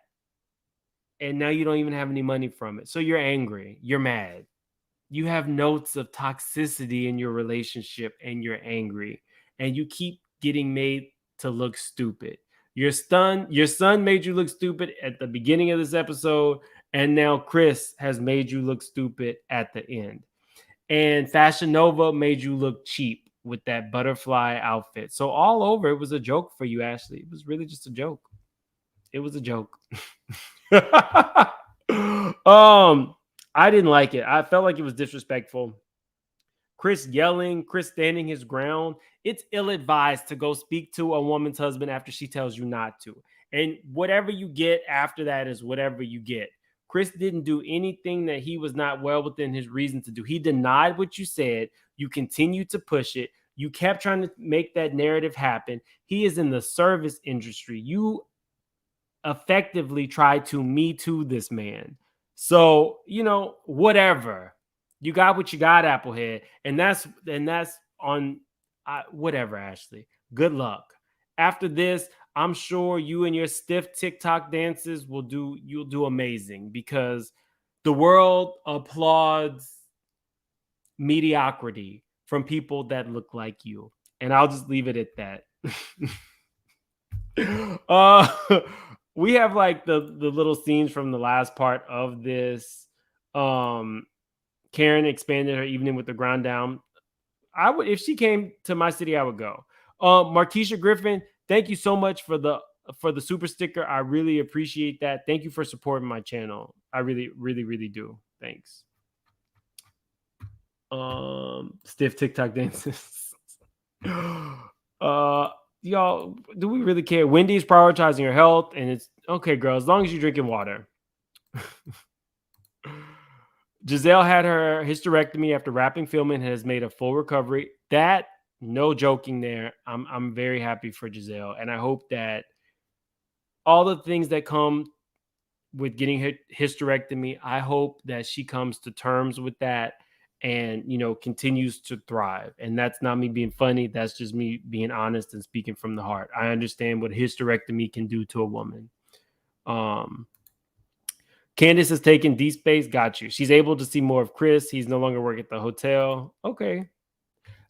and now you don't even have any money from it. So you're angry. You're mad. You have notes of toxicity in your relationship, and you're angry. And you keep getting made to look stupid. Your son made you look stupid at the beginning of this episode, and now Chris has made you look stupid at the end. And Fashion Nova made you look cheap with that butterfly outfit. So all over, it was a joke for you, Ashley. It was really just a joke. It was a joke. I didn't like it. I felt like it was disrespectful. Chris yelling, Chris standing his ground. It's ill-advised to go speak to a woman's husband after she tells you not to. And whatever you get after that is whatever you get. Chris didn't do anything that he was not well within his reason to do. He denied what you said. You continued to push it. You kept trying to make that narrative happen. He is in the service industry. You effectively tried to Me Too this man. So, whatever. You got what you got, Applehead. And that's on whatever, Ashley. Good luck. After this, I'm sure you and your stiff TikTok dances you'll do amazing because the world applauds mediocrity from people that look like you. And I'll just leave it at that. we have like the little scenes from the last part of this. Karen expanded her evening with the ground down. I would, if she came to my city, I would go. Markeisha Griffin, thank you so much for the super sticker. I really appreciate that. Thank you for supporting my channel. I really, really, really do. Thanks. Stiff TikTok dances. Y'all, do we really care? Wendy's prioritizing her health, and it's okay, girl, as long as you're drinking water. Gisele had her hysterectomy after wrapping filming and has made a full recovery. That, no joking there. I'm very happy for Gisele, and I hope that all the things that come with getting hysterectomy, I hope that she comes to terms with that and, you know, continues to thrive. And that's not me being funny. That's just me being honest and speaking from the heart. I understand what hysterectomy can do to a woman. Candiace has taken D space. Got you. She's able to see more of Chris. He's no longer working at the hotel. Okay.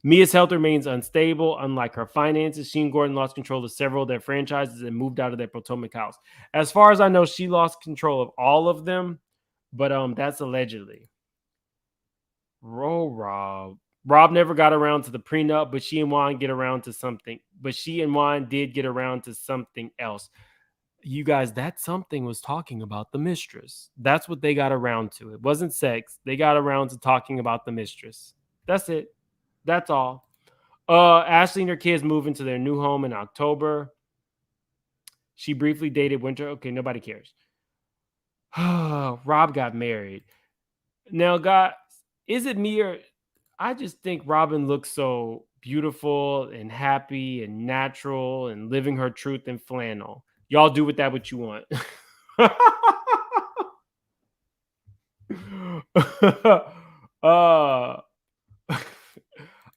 Mia's health remains unstable. Unlike her finances, she and Gordon lost control of several of their franchises and moved out of their Potomac house. As far as I know, she lost control of all of them, but that's allegedly. Rob never got around to the prenup, but she and Juan get around to something. But she and Juan did get around to something else. You guys, that something was talking about the mistress. That's what they got around to. It wasn't sex. They got around to talking about the mistress. That's it. That's all. Ashley and her kids move into their new home in October. She briefly dated Winter. Okay, nobody cares. Rob got married. Now, guys, is it me or I just think Robyn looks so beautiful and happy and natural and living her truth in flannel. Y'all do with that what you want.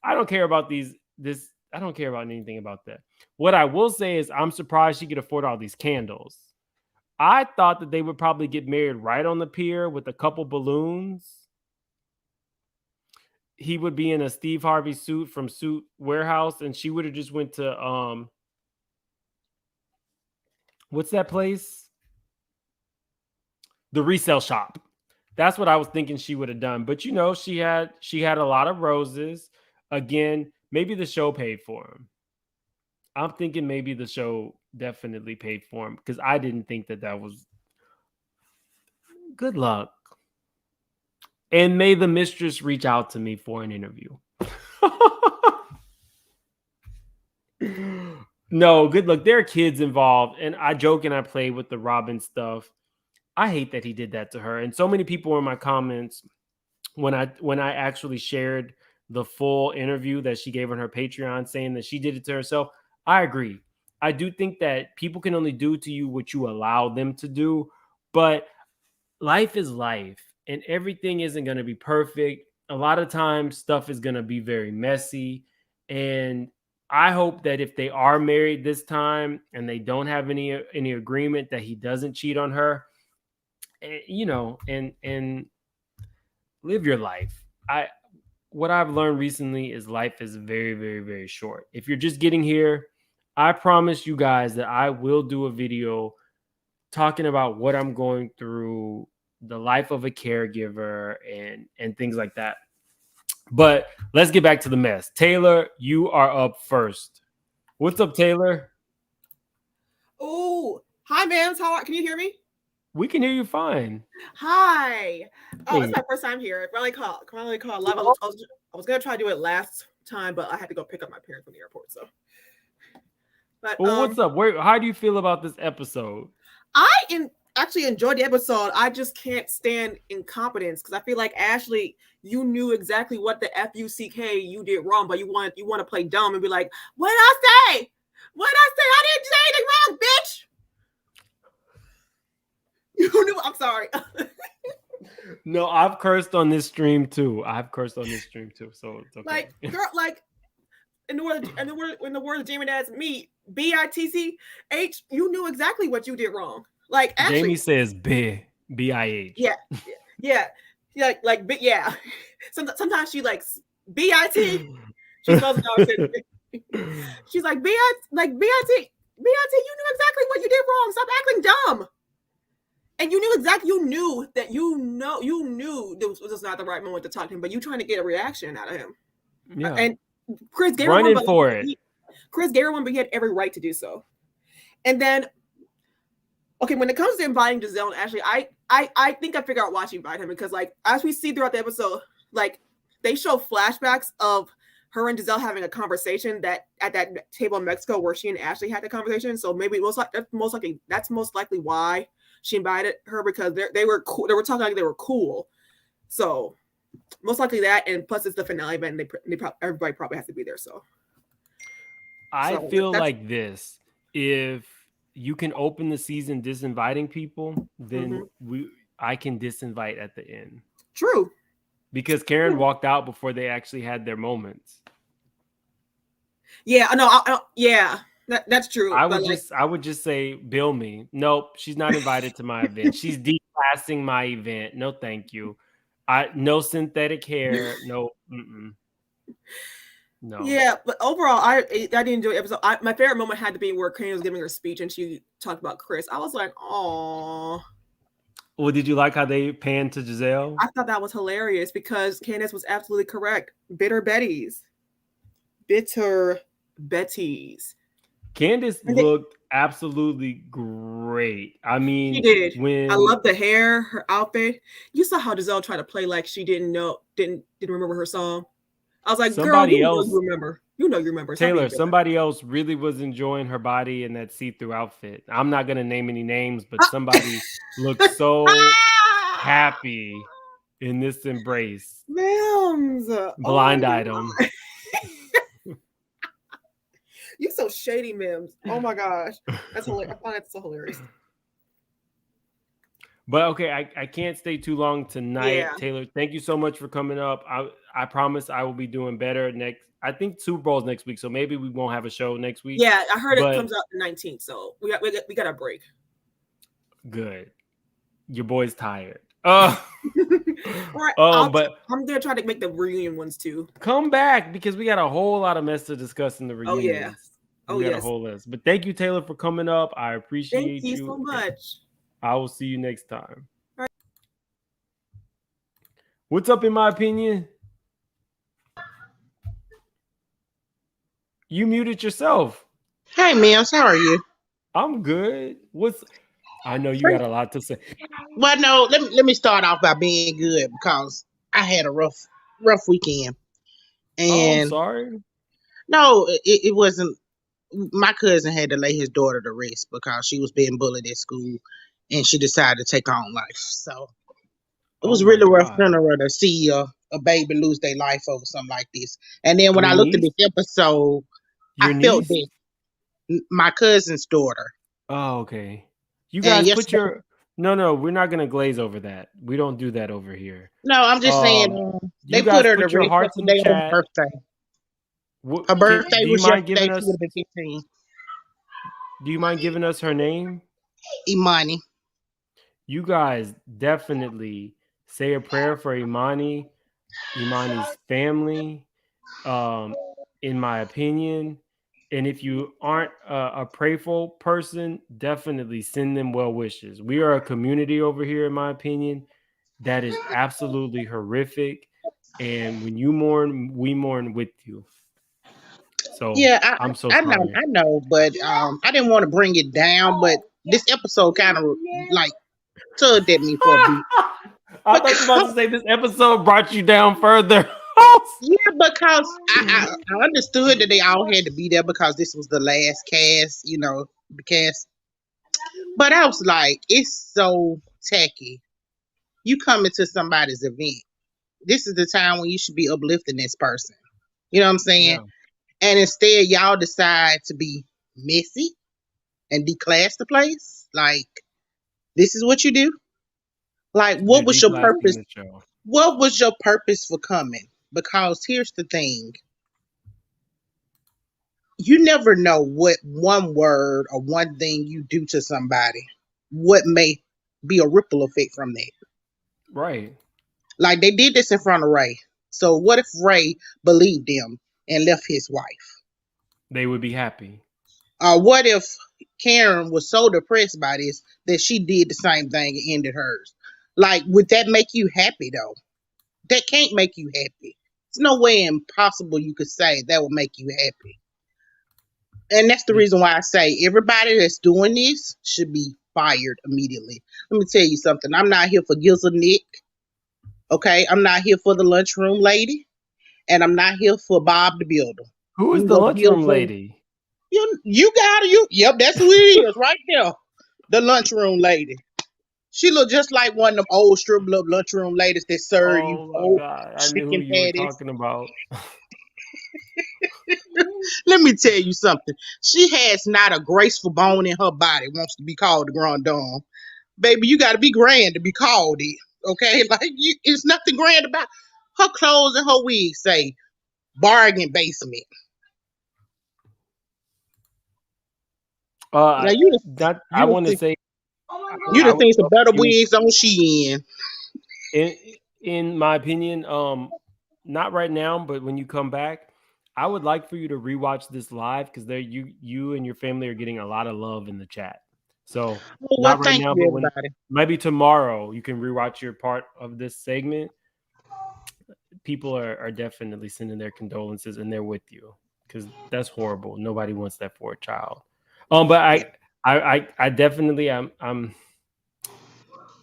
I don't care about I don't care about anything about that. What I will say is I'm surprised she could afford all these candles. I thought that they would probably get married right on the pier with a couple balloons. He would be in a Steve Harvey suit from Suit Warehouse, and she would have just went to what's that place? The resale shop. That's what I was thinking she would have done. But you know, she had a lot of roses. Again, maybe the show paid for him. I'm thinking maybe the show definitely paid for him because I didn't think that was good luck. And may the mistress reach out to me for an interview. No, good luck. There are kids involved. And I joke and I play with the Robyn stuff. I hate that he did that to her. And so many people in my comments when I actually shared the full interview that she gave on her Patreon saying that she did it to herself. I agree. I do think that people can only do to you what you allow them to do, but life is life and everything isn't going to be perfect. A lot of times stuff is going to be very messy. And I hope that if they are married this time and they don't have any agreement that he doesn't cheat on her, you know, and live your life. What I've learned recently is life is very, very, very short. If you're just getting here, I promise you guys that I will do a video talking about what I'm going through, the life of a caregiver and things like that. But let's get back to the mess. Taylor, you are up first. What's up, Taylor? Oh, hi, Vance. Can you hear me? We can hear you fine. Hi. Oh, this is my first time here. Finally called live. I was gonna try to do it last time, but I had to go pick up my parents from the airport. So, but well, what's up? How do you feel about this episode? Actually enjoyed the episode. I just can't stand incompetence because I feel like Ashley, you knew exactly what the FUCK you did wrong, but you want to play dumb and be like, "What did I say? What did I say? I didn't say anything wrong, bitch." You knew. I'm sorry. No, I've cursed on this stream too. So it's okay. Like, girl, like in the word of Jamie Dad's me, BITCH, you knew exactly what you did wrong. Like Ashley, Jamie says BIH. Yeah. But yeah. Sometimes she likes BIT. She spells it out. She's like BIT. Beyonce, you knew exactly what you did wrong. Stop acting dumb. And you knew this was not the right moment to talk to him, but you trying to get a reaction out of him. Yeah. And Chris gave running for it. Chris gave one, but he had every right to do so. And then, okay, when it comes to inviting Gisele and Ashley, I think I figured out why she invited him, because like as we see throughout the episode, like they show flashbacks of her and Gisele having a conversation that at that table in Mexico where she and Ashley had the conversation. So maybe that's most likely why she invited her, because they were cool. They were talking like they were cool. So most likely that, and plus it's the finale event. And everybody probably has to be there. So I feel like this: if you can open the season disinviting people, then I can disinvite at the end. True. Because Karen walked out before they actually had their moments. Yeah, no, yeah. That's true. I would just say, bill me. Nope, she's not invited to my event. She's declassing my event. No, thank you. No synthetic hair. No. No. Yeah, but overall, I did enjoy the episode. My favorite moment had to be where Karen was giving her speech and she talked about Chris. I was like, oh. Well, did you like how they panned to Gisele? I thought that was hilarious because Candiace was absolutely correct. Bitter Betties. Candiace looked absolutely great. I mean, she did. I love the hair, her outfit. You saw how Gisele tried to play like she didn't remember her song. I was like, somebody else, you remember. You remember. Taylor, somebody else really was enjoying her body in that see-through outfit. I'm not going to name any names, but somebody looked so happy in this embrace. Mims. Blind item. You're so shady, Mims. Oh my gosh. That's hilarious. I find it so hilarious. But okay, I can't stay too long tonight. Yeah. Taylor, thank you so much for coming up. I promise I will be doing better next. I think Super Bowl's next week, so maybe we won't have a show next week. Yeah, I heard it comes out the 19th, so we got a break. Good. Your boy's tired. Right, but I'm gonna try to make the reunion ones too. Come back because we got a whole lot of mess to discuss in the reunion. We got a whole list. But thank you, Taylor, for coming up. I appreciate you. Thank you so much. I will see you next time. All right. What's up, in my opinion? You muted yourself. Hey, Mims, how are you? I'm good. I know you got a lot to say. Well, no, let me start off by being good because I had a rough weekend. And I'm sorry. No, it wasn't. My cousin had to lay his daughter to rest because she was being bullied at school, and she decided to take her own life. So it was really rough funeral to see a baby lose their life over something like this. And then when I looked at this episode, I felt this. My cousin's daughter. Oh, okay. You guys put your... No, we're not going to glaze over that. We don't do that over here. No, I'm just saying they put her to rest today on her birthday. Her birthday was yesterday. She would have been 15. Do you mind giving us her name? Imani. You guys definitely say a prayer for Imani's family, in my opinion. And if you aren't a prayerful person, definitely send them well wishes. We are a community over here, in my opinion, that is absolutely horrific. And when you mourn, we mourn with you. So yeah, I'm so sorry. I know, but I didn't want to bring it down, but this episode kind of like tugged at me for a bit. I thought you were about to say this episode brought you down further. Yeah, because I understood that they all had to be there because this was the last cast, the cast. But I was like, it's so tacky. You come into somebody's event. This is the time when you should be uplifting this person. You know what I'm saying? Yeah. And instead, y'all decide to be messy and declass the place. Like, this is what you do? Like, what was your purpose? What was your purpose for coming? Because here's the thing. You never know what one word or one thing you do to somebody, what may be a ripple effect from that. Right. Like, they did this in front of Ray. So what if Ray believed them and left his wife? They would be happy. What if Karen was so depressed by this that she did the same thing and ended hers. Like, would that make you happy though? That can't make you happy. There's no way impossible you could say that would make you happy. And that's the reason why I say everybody that's doing this should be fired immediately. Let me tell you something. I'm not here for Gisele Nick. Okay, I'm not here for the lunchroom lady, and I'm not here for Bob the Builder. Who You is can the go here lunchroom for lady? you got you. Yep, that's who it is right there. The lunchroom lady. She look just like one of them old strip club lunchroom ladies that serve you Oh my old god, I knew who chicken you were patties. talking about. Let me tell you something. She has not a graceful bone in her body. Wants to be called the Grand Dame. Baby, you got to be grand to be called it. Okay, like it's nothing grand about her clothes and her wig. Say bargain basement. Now I, I you want to done, say you I done would seen some love better for you wigs on Shein. in my opinion, not right now, but when you come back, I would like for you to rewatch this live because there you and your family are getting a lot of love in the chat. So Oh well, not right thank now, you but when everybody. maybe tomorrow you can rewatch your part of this segment. People are definitely sending their condolences and they're with you because that's horrible. Nobody wants that for a child. But Yeah. I definitely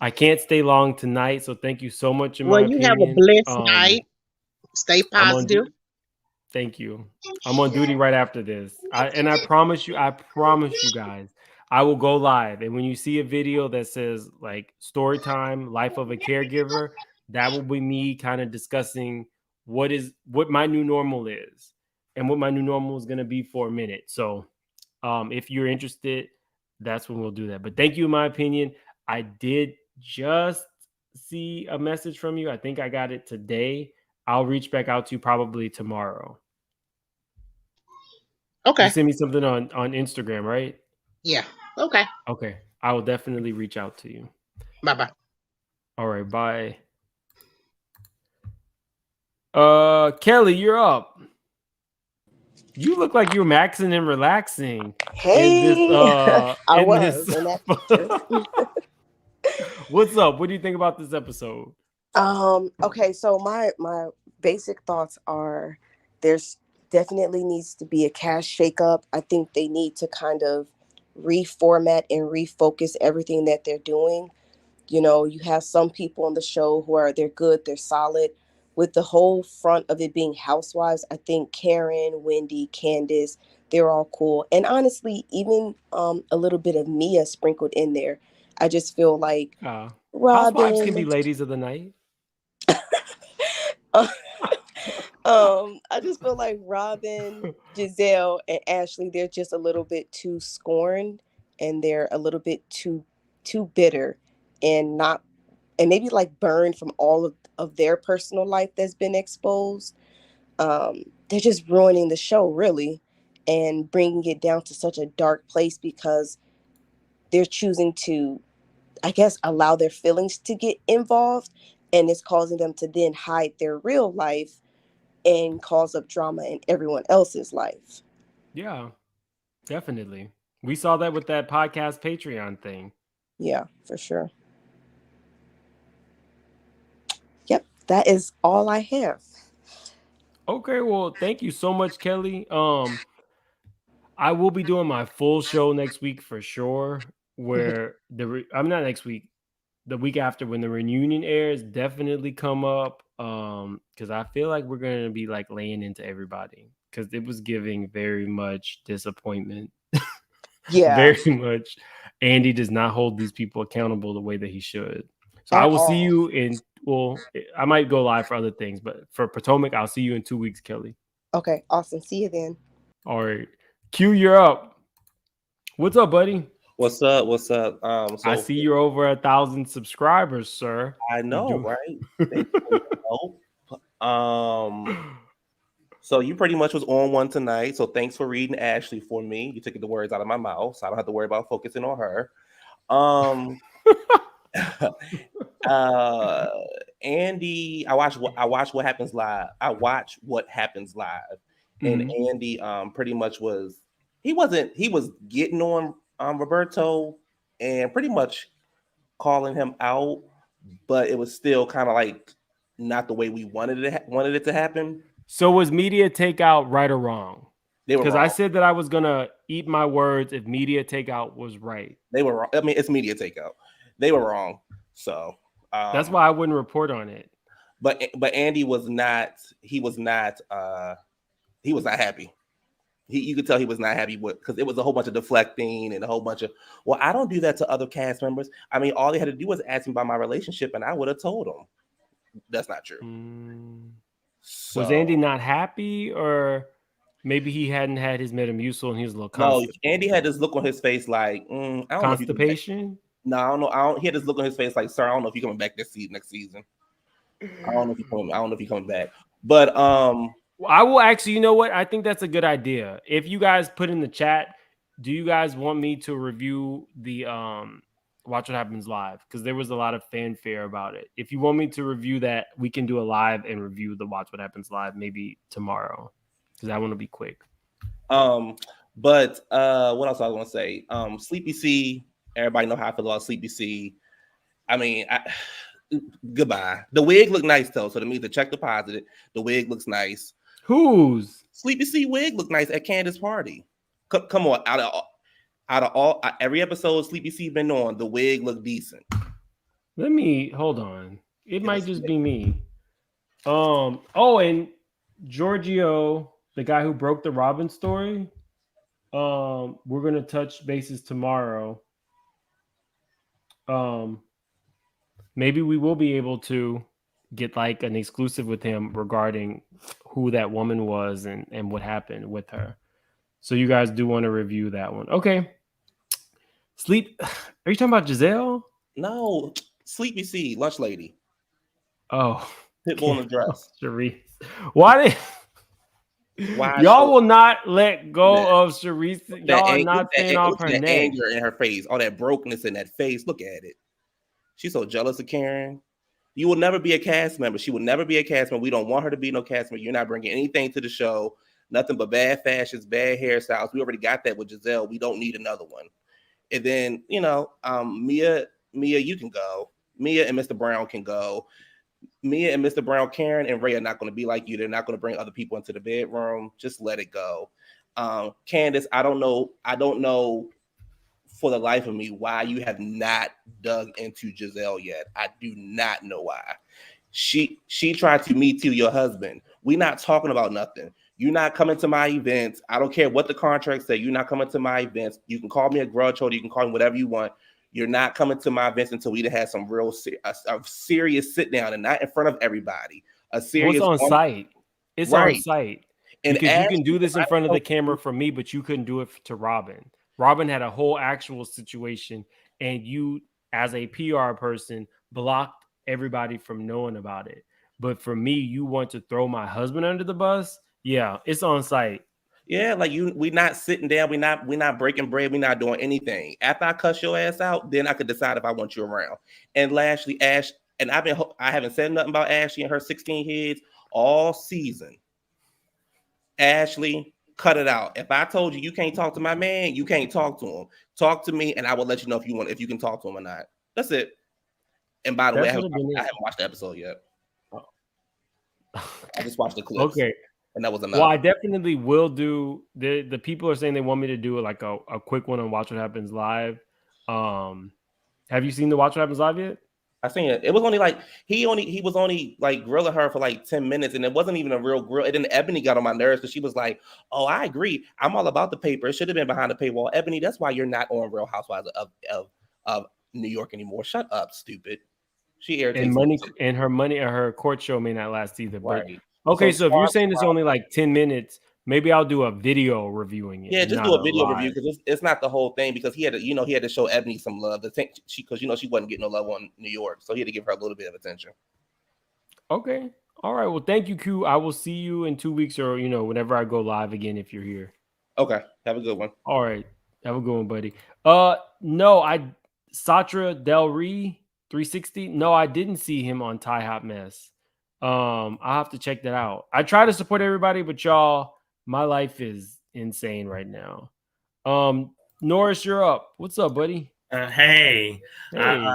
I can't stay long tonight, so thank you so much in Well, my you have a opinion. blessed night. Stay I'm on positive. thank you. I'm on duty right after this. I promise you guys, I will go live. And when you see a video that says like story time, life of a caregiver, that will be me kind of discussing what my new normal is and what my new normal is going to be for a minute. So, if you're interested, that's when we'll do that. But thank you, in my opinion. I did just see a message from you. I think I got it today. I'll reach back out to you probably tomorrow. You Okay. send me something on Instagram, right? Yeah. Okay. Okay. I will definitely reach out to you. Bye bye. All right, bye. Kelly, you're up. You look like you're maxing and relaxing Hey, I in was this in that picture. What's up? What do you think about this episode? Okay, so my basic thoughts are there's definitely needs to be a cast shakeup. I think they need to kind of reformat and refocus everything that they're doing. You know, you have some people on the show who are they're good, they're solid. With the whole front of it being housewives, I think Karen, Wendy, Candiace, they're all cool. And honestly, even a little bit of Mia sprinkled in there. I just feel like Housewives can Robyn. be ladies of the night. I just feel like Robyn, Gisele, and Ashley, they're just a little bit too scorned and they're a little bit too bitter and not and maybe like burned from all of their personal life that's been exposed. They're just ruining the show really and bringing it down to such a dark place because they're choosing to, I guess, allow their feelings to get involved, and it's causing them to then hide their real life and cause up drama in everyone else's life. Yeah, definitely. We saw that with that podcast Patreon thing. Yeah, for sure. Yep, that is all I have. Okay, well, thank you so much, Kelly. I will be doing my full show next week for sure. Where I'm not next week, the week after when the reunion airs, definitely come up. Because I feel like we're gonna be like laying into everybody because it was giving very much disappointment. Yeah, Very much. Andy does not hold these people accountable the way that he should. So I at will see all. you in. Well, I might go live for other things, but for Potomac, I'll see you in 2 weeks, Kelly. Okay, awesome. See you then. All right, Q, you're up. What's up, buddy? What's up? What's up? I see you're over 1,000 subscribers, sir. I You know, do. right? Thank you for the help. So you pretty much was on one tonight. So thanks for reading Ashley for me. You took the words out of my mouth, so I don't have to worry about focusing on her. Andy, I watch what happens live. I watch what happens live, and Andy pretty much was he was getting on Roberto, and pretty much calling him out, but it was still kind of like not the way we wanted it to happen. So was media takeout right or wrong? They were Because I wrong. said that I was gonna eat my words if media takeout was right. They were wrong. I mean, it's media takeout. They were wrong. So That's why I wouldn't report on it. but Andy was not. He was not. He was not happy. You could tell he was not happy with, because it was a whole bunch of deflecting and a whole bunch of, well, I don't do that to other cast members. I mean, all they had to do was ask me about my relationship, and I would have told them. That's not true. So, Was Andy not happy, or maybe he hadn't had his Metamucil and he was a little no, constipated? Andy had this look on his face like, I don't know if you Constipation? No, I don't know. He had this look on his face like, sir, I don't know if you're coming back next season. I don't know if you're coming back. But I will actually, you know what? I think that's a good idea. If you guys put in the chat, do you guys want me to review the Watch What Happens Live? Because there was a lot of fanfare about it. If you want me to review that, we can do a live and review the Watch What Happens Live maybe tomorrow. Because I want to be quick. But what else I was gonna say? Sleepy C, everybody know how I feel about Sleepy C. I mean, goodbye. The wig looked nice though, so to me, to check the positive, the wig looks nice. Whose? Sleepy C wig looked nice at Candiace's party. Come on, out of all every episode Sleepy C been on, the wig looked decent. Let me hold on. It might just be me. Oh, and Giorgio, the guy who broke the Robyn story. We're gonna touch bases tomorrow. Maybe we will be able to get like an exclusive with him regarding who that woman was and what happened with her. So you guys do want to review that one. Okay. Sleep. Are you talking about Gisele? No, Sleepy C, lunch lady. Oh. Pitbull in the dress. Sharice. Why y'all will not let go of Sharice? Y'all are not staying off her neck. Anger in her face, all that brokenness in that face. Look at it. She's so jealous of Karen. You will never be a cast member. She will never be a cast member. We don't want her to be no cast member. You're not bringing anything to the show. Nothing but bad fashions, bad hairstyles. We already got that with Gisele. We don't need another one. And then, Mia, you can go. Mia and Mr. Brown can go. Mia and Mr. Brown, Karen and Ray are not going to be like you. They're not going to bring other people into the bedroom. Just let it go. Candiace, I don't know for the life of me why you have not dug into Gisele yet. I do not know why. She tried to meet your husband. We're not talking about nothing. You're not coming to my events. I don't care what the contract say. You're not coming to my events. You can call me a grudge holder. You can call me whatever you want. You're not coming to my events until we had some real a serious sit down, and not in front of everybody. A serious on site. It's right. on site. And because you can do this in front of the camera for me, but you couldn't do it to Robyn. Robyn had a whole actual situation, and you, as a PR person, blocked everybody from knowing about it. But for me, you want to throw my husband under the bus? Yeah, it's on site. Yeah, like we not sitting down, we not breaking bread, we not doing anything. After I cuss your ass out, then I could decide if I want you around. And lastly, Ash, and I haven't said nothing about Ashley and her 16 heads all season. Ashley, cut it out. If I told you can't talk to my man, you can't talk to him. Talk to me, and I will let you know if you can talk to him or not. That's it. And by the way, I haven't watched the episode yet. I just watched the clips. Okay. And that was enough. Well, I definitely will do. The people are saying they want me to do like a quick one on Watch What Happens Live. Have you seen the Watch What Happens Live yet? I seen it. It was only like he was only like grilling her for like 10 minutes, and it wasn't even a real grill. And then Ebony got on my nerves because she was like, "Oh, I agree. I'm all about the paper. It should have been behind the paywall." Ebony, that's why you're not on Real Housewives of New York anymore. Shut up, stupid. She irritates and money me. And her court show may not last either. Right. But okay, so if you're saying it's only like 10 minutes, maybe I'll do a video reviewing it. Yeah, just do a video review because it's not the whole thing, because he had to show Ebony some love. Because she wasn't getting no love on New York, so he had to give her a little bit of attention. Okay, all right. Well, thank you, Q. I will see you in 2 weeks, or whenever I go live again if you're here. Okay, have a good one. All right, have a good one, buddy. No, Satra Del Rey 360. No, I didn't see him on Thai Hot Mess. I'll have to check that out. I try to support everybody, but y'all, my life is insane right now. Norris, you're up. What's up, buddy? Hey, Hey.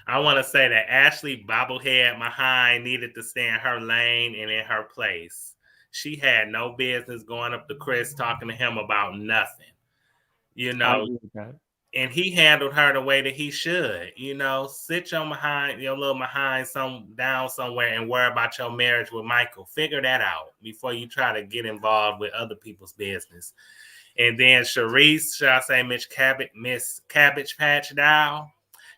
I want to say that Ashley bobblehead behind needed to stay in her lane and in her place. She had no business going up to Chris talking to him about nothing, you I know, agree with that. and he handled her the way that he should, sit your behind, your little behind down somewhere and worry about your marriage with Michael. Figure that out before you try to get involved with other people's business. And then Sharice, should I say Miss Cabbage Patch Doll?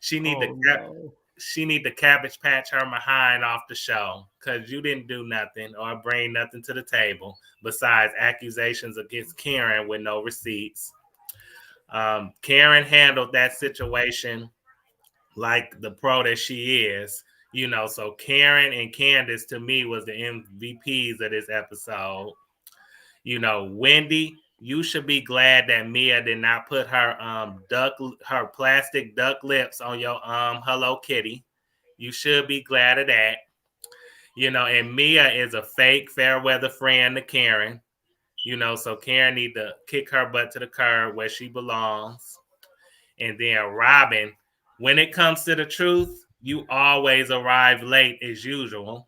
She need Oh, no. she need to Cabbage Patch her behind off the show because you didn't do nothing or bring nothing to the table besides accusations against Karen with no receipts. Karen handled that situation like the pro that she is, So Karen and Candiace to me was the MVPs of this episode. Wendy, you should be glad that Mia did not put her plastic duck lips on your Hello Kitty. You should be glad of that. And Mia is a fake fair weather friend to Karen. So Karen need to kick her butt to the curb where she belongs. And then Robyn, when it comes to the truth, you always arrive late as usual.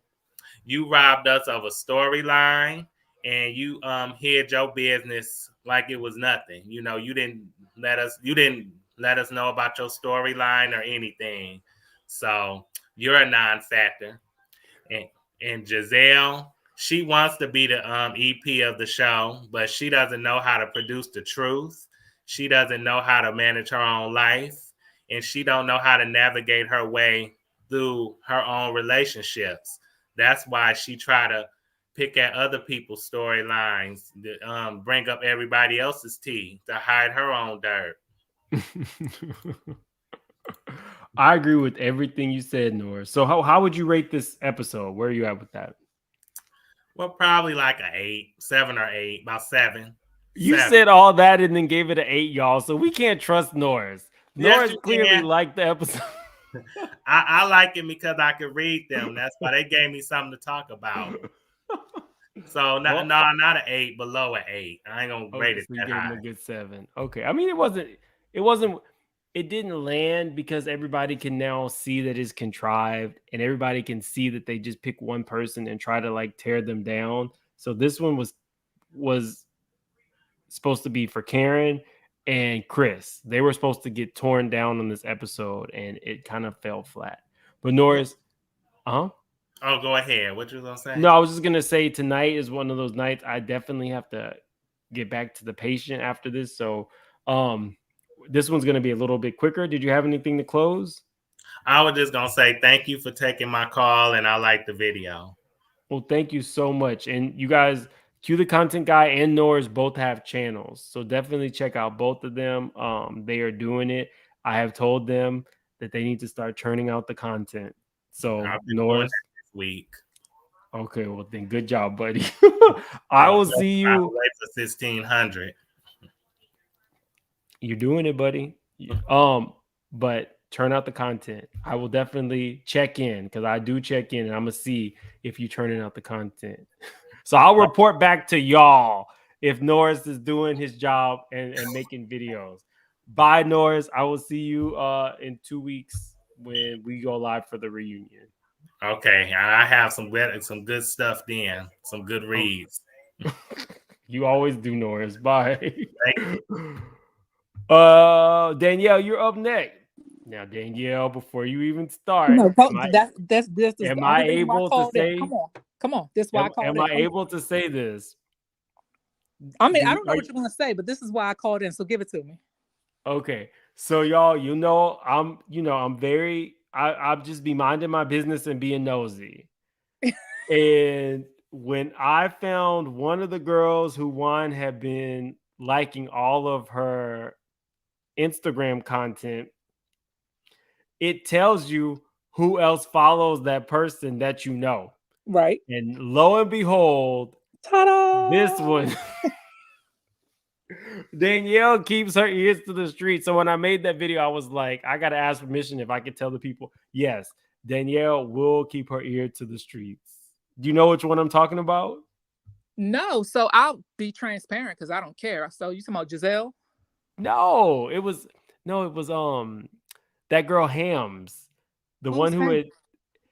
You robbed us of a storyline and you hid your business like it was nothing. You didn't let us know about your storyline or anything. So you're a non-factor. And Gisele, she wants to be the EP of the show, but she doesn't know how to produce the truth. She doesn't know how to manage her own life, and she don't know how to navigate her way through her own relationships. That's why she try to pick at other people's storylines, bring up everybody else's tea to hide her own dirt. I agree with everything you said, Norris. So how would you rate this episode? Where are you at with that? Well, probably like an 8, 7 or 8, about 7. You 7. said all that and then gave it an 8, y'all. So we can't trust Norris. Yes, Norris you clearly can. liked the episode. I like it because I could read them. That's why they gave me something to talk about. So not an 8, below an 8. I ain't gonna rate it So you that gave him high. a good 7. Okay. I mean, it didn't land because everybody can now see that it's contrived and everybody can see that they just pick one person and try to like tear them down. So this one was supposed to be for Karen and Chris. They were supposed to get torn down on this episode and it kind of fell flat. But Norris, Oh, go ahead. What you gonna say? No, I was just gonna say tonight is one of those nights I definitely have to get back to the patient after this. So this one's gonna be a little bit quicker. Did you have anything to close? I was just gonna say thank you for taking my call and I like the video. Well, thank you so much. And you guys, Q the Content Guy and Norris both have channels. So definitely check out both of them. They are doing it. I have told them that they need to start churning out the content. So I've been doing Norris that this week. Okay, well then good job, buddy. I will see you. Wait for 1600. You're doing it, buddy. But turn out the content. I will definitely check in because I do check in and I'm gonna see if you're turning out the content. So I'll report back to y'all if Norris is doing his job and making videos. Bye, Norris. I will see you in 2 weeks when we go live for the reunion. Okay, I have some good stuff then. Some good reads. You always do, Norris. Bye. Thank you. Danielle, you're up next. Now, Danielle, before you even start, No, that's this. Am I able to say? Come on. This is why I called in. Am I able to say this? I mean, I don't know what you're gonna say, but this is why I called in. So give it to me. Okay, so y'all, I'll just be minding my business and being nosy. And when I found one of the girls who had been liking all of her Instagram content, it tells you who else follows that person that you know. Right. And lo and behold, ta-da! This one, Danielle keeps her ears to the street. So when I made that video, I was like, I got to ask permission if I could tell the people, yes, Danielle will keep her ear to the streets. Do you know which one I'm talking about? No. So I'll be transparent because I don't care. So you talking about Gisele? No, it was that girl Hams. The one Who's who Ham? had